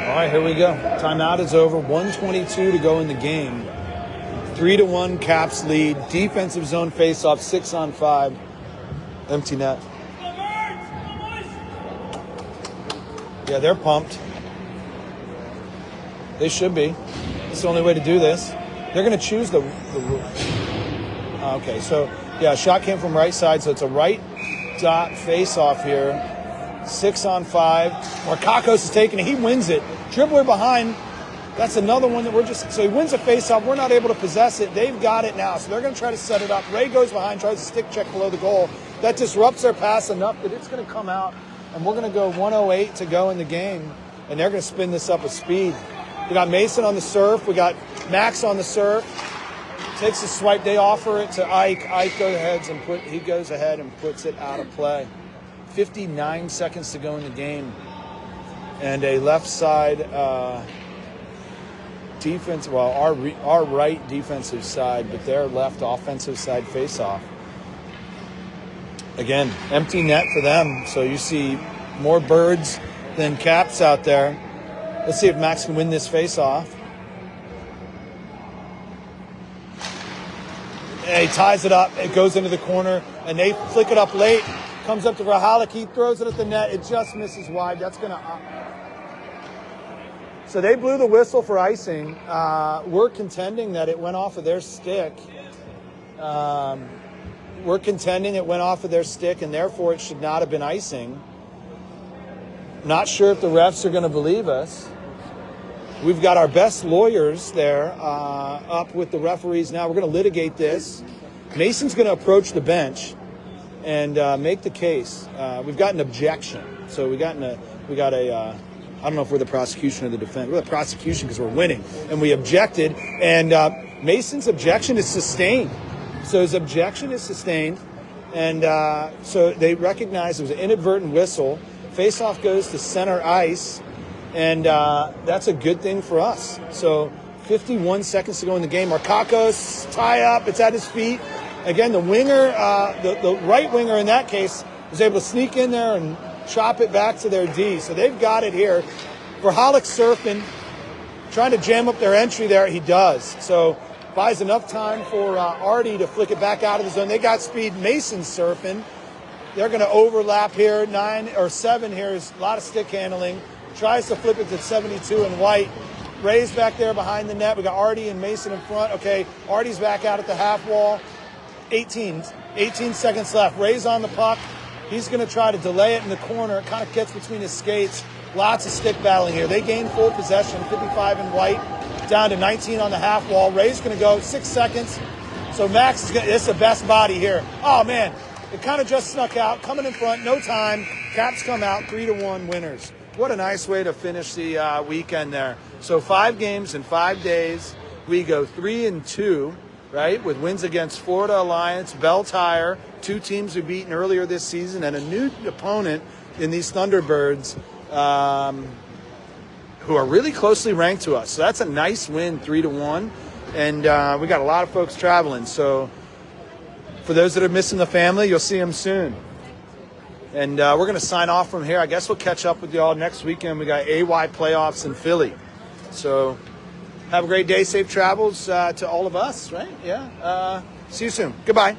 All right, here we go. Timeout is over. 1:22 to go in the game. 3-1 Caps lead. Defensive zone face-off, 6-on-5. Empty net. Yeah, they're pumped. They should be. It's the only way to do this. They're going to choose the okay, so, yeah, shot came from right side, so it's a right dot face-off here. 6-on-5. Markakos is taking it. He wins it. Dribbler behind. That's another one that we're just... So he wins a face-off. We're not able to possess it. They've got it now, so they're going to try to set it up. Ray goes behind, tries to stick check below the goal. That disrupts their pass enough that it's going to come out, and we're going to go 1:08 to go in the game, and they're going to spin this up with speed. We got Mason on the surf. We got Max on the surf. Takes a swipe. They offer it to Ike. Ike goes ahead and puts it out of play. 59 seconds to go in the game. And a left side defense, well, our right defensive side, but their left offensive side face-off. Again, empty net for them. So you see more birds than Caps out there. Let's see if Max can win this face-off. And he ties it up. It goes into the corner, and they flick it up late. Comes up to Rahalik. He throws it at the net. It just misses wide. That's going to... So they blew the whistle for icing. We're contending that it went off of their stick. We're contending it went off of their stick, and therefore it should not have been icing. Not sure if the refs are going to believe us. We've got our best lawyers there up with the referees now. We're going to litigate this. Mason's going to approach the bench and make the case. We've got an objection. So we got a I don't know if we're the prosecution or the defense. We're the prosecution because we're winning. And we objected, and Mason's objection is sustained. So his objection is sustained, and so they recognize it was an inadvertent whistle. Face-off goes to center ice, and that's a good thing for us. So 51 seconds to go in the game. Markakos, tie up. It's at his feet. Again, the winger, the right winger in that case, was able to sneak in there and chop it back to their D. So they've got it here. Rahalik surfing, trying to jam up their entry there. He does. So buys enough time for Artie to flick it back out of the zone. They got speed. Mason surfing. They're going to overlap here. 9 or 7 here is a lot of stick handling. Tries to flip it to 72 and White. Ray's back there behind the net. We got Artie and Mason in front. Okay, Artie's back out at the half wall. 18 seconds left. Ray's on the puck. He's going to try to delay it in the corner. It kind of gets between his skates. Lots of stick battling here. They gain full possession. 55 and White down to 19 on the half wall. Ray's going to go 6 seconds. So Max is going to, it's the best body here. Oh, man. It kind of just snuck out. Coming in front. No time. Caps come out. 3-1 winners. What a nice way to finish the weekend there. So 5 games in 5 days. We go 3-2, right, with wins against Florida Alliance, Bell Tire, 2 teams we've beaten earlier this season, and a new opponent in these Thunderbirds who are really closely ranked to us. So that's a nice win, 3-1. And we got a lot of folks traveling. So for those that are missing the family, you'll see them soon. And we're going to sign off from here. I guess we'll catch up with y'all next weekend. We got AAA Playoffs in Philly. So have a great day. Safe travels to all of us, right? Yeah. See you soon. Goodbye.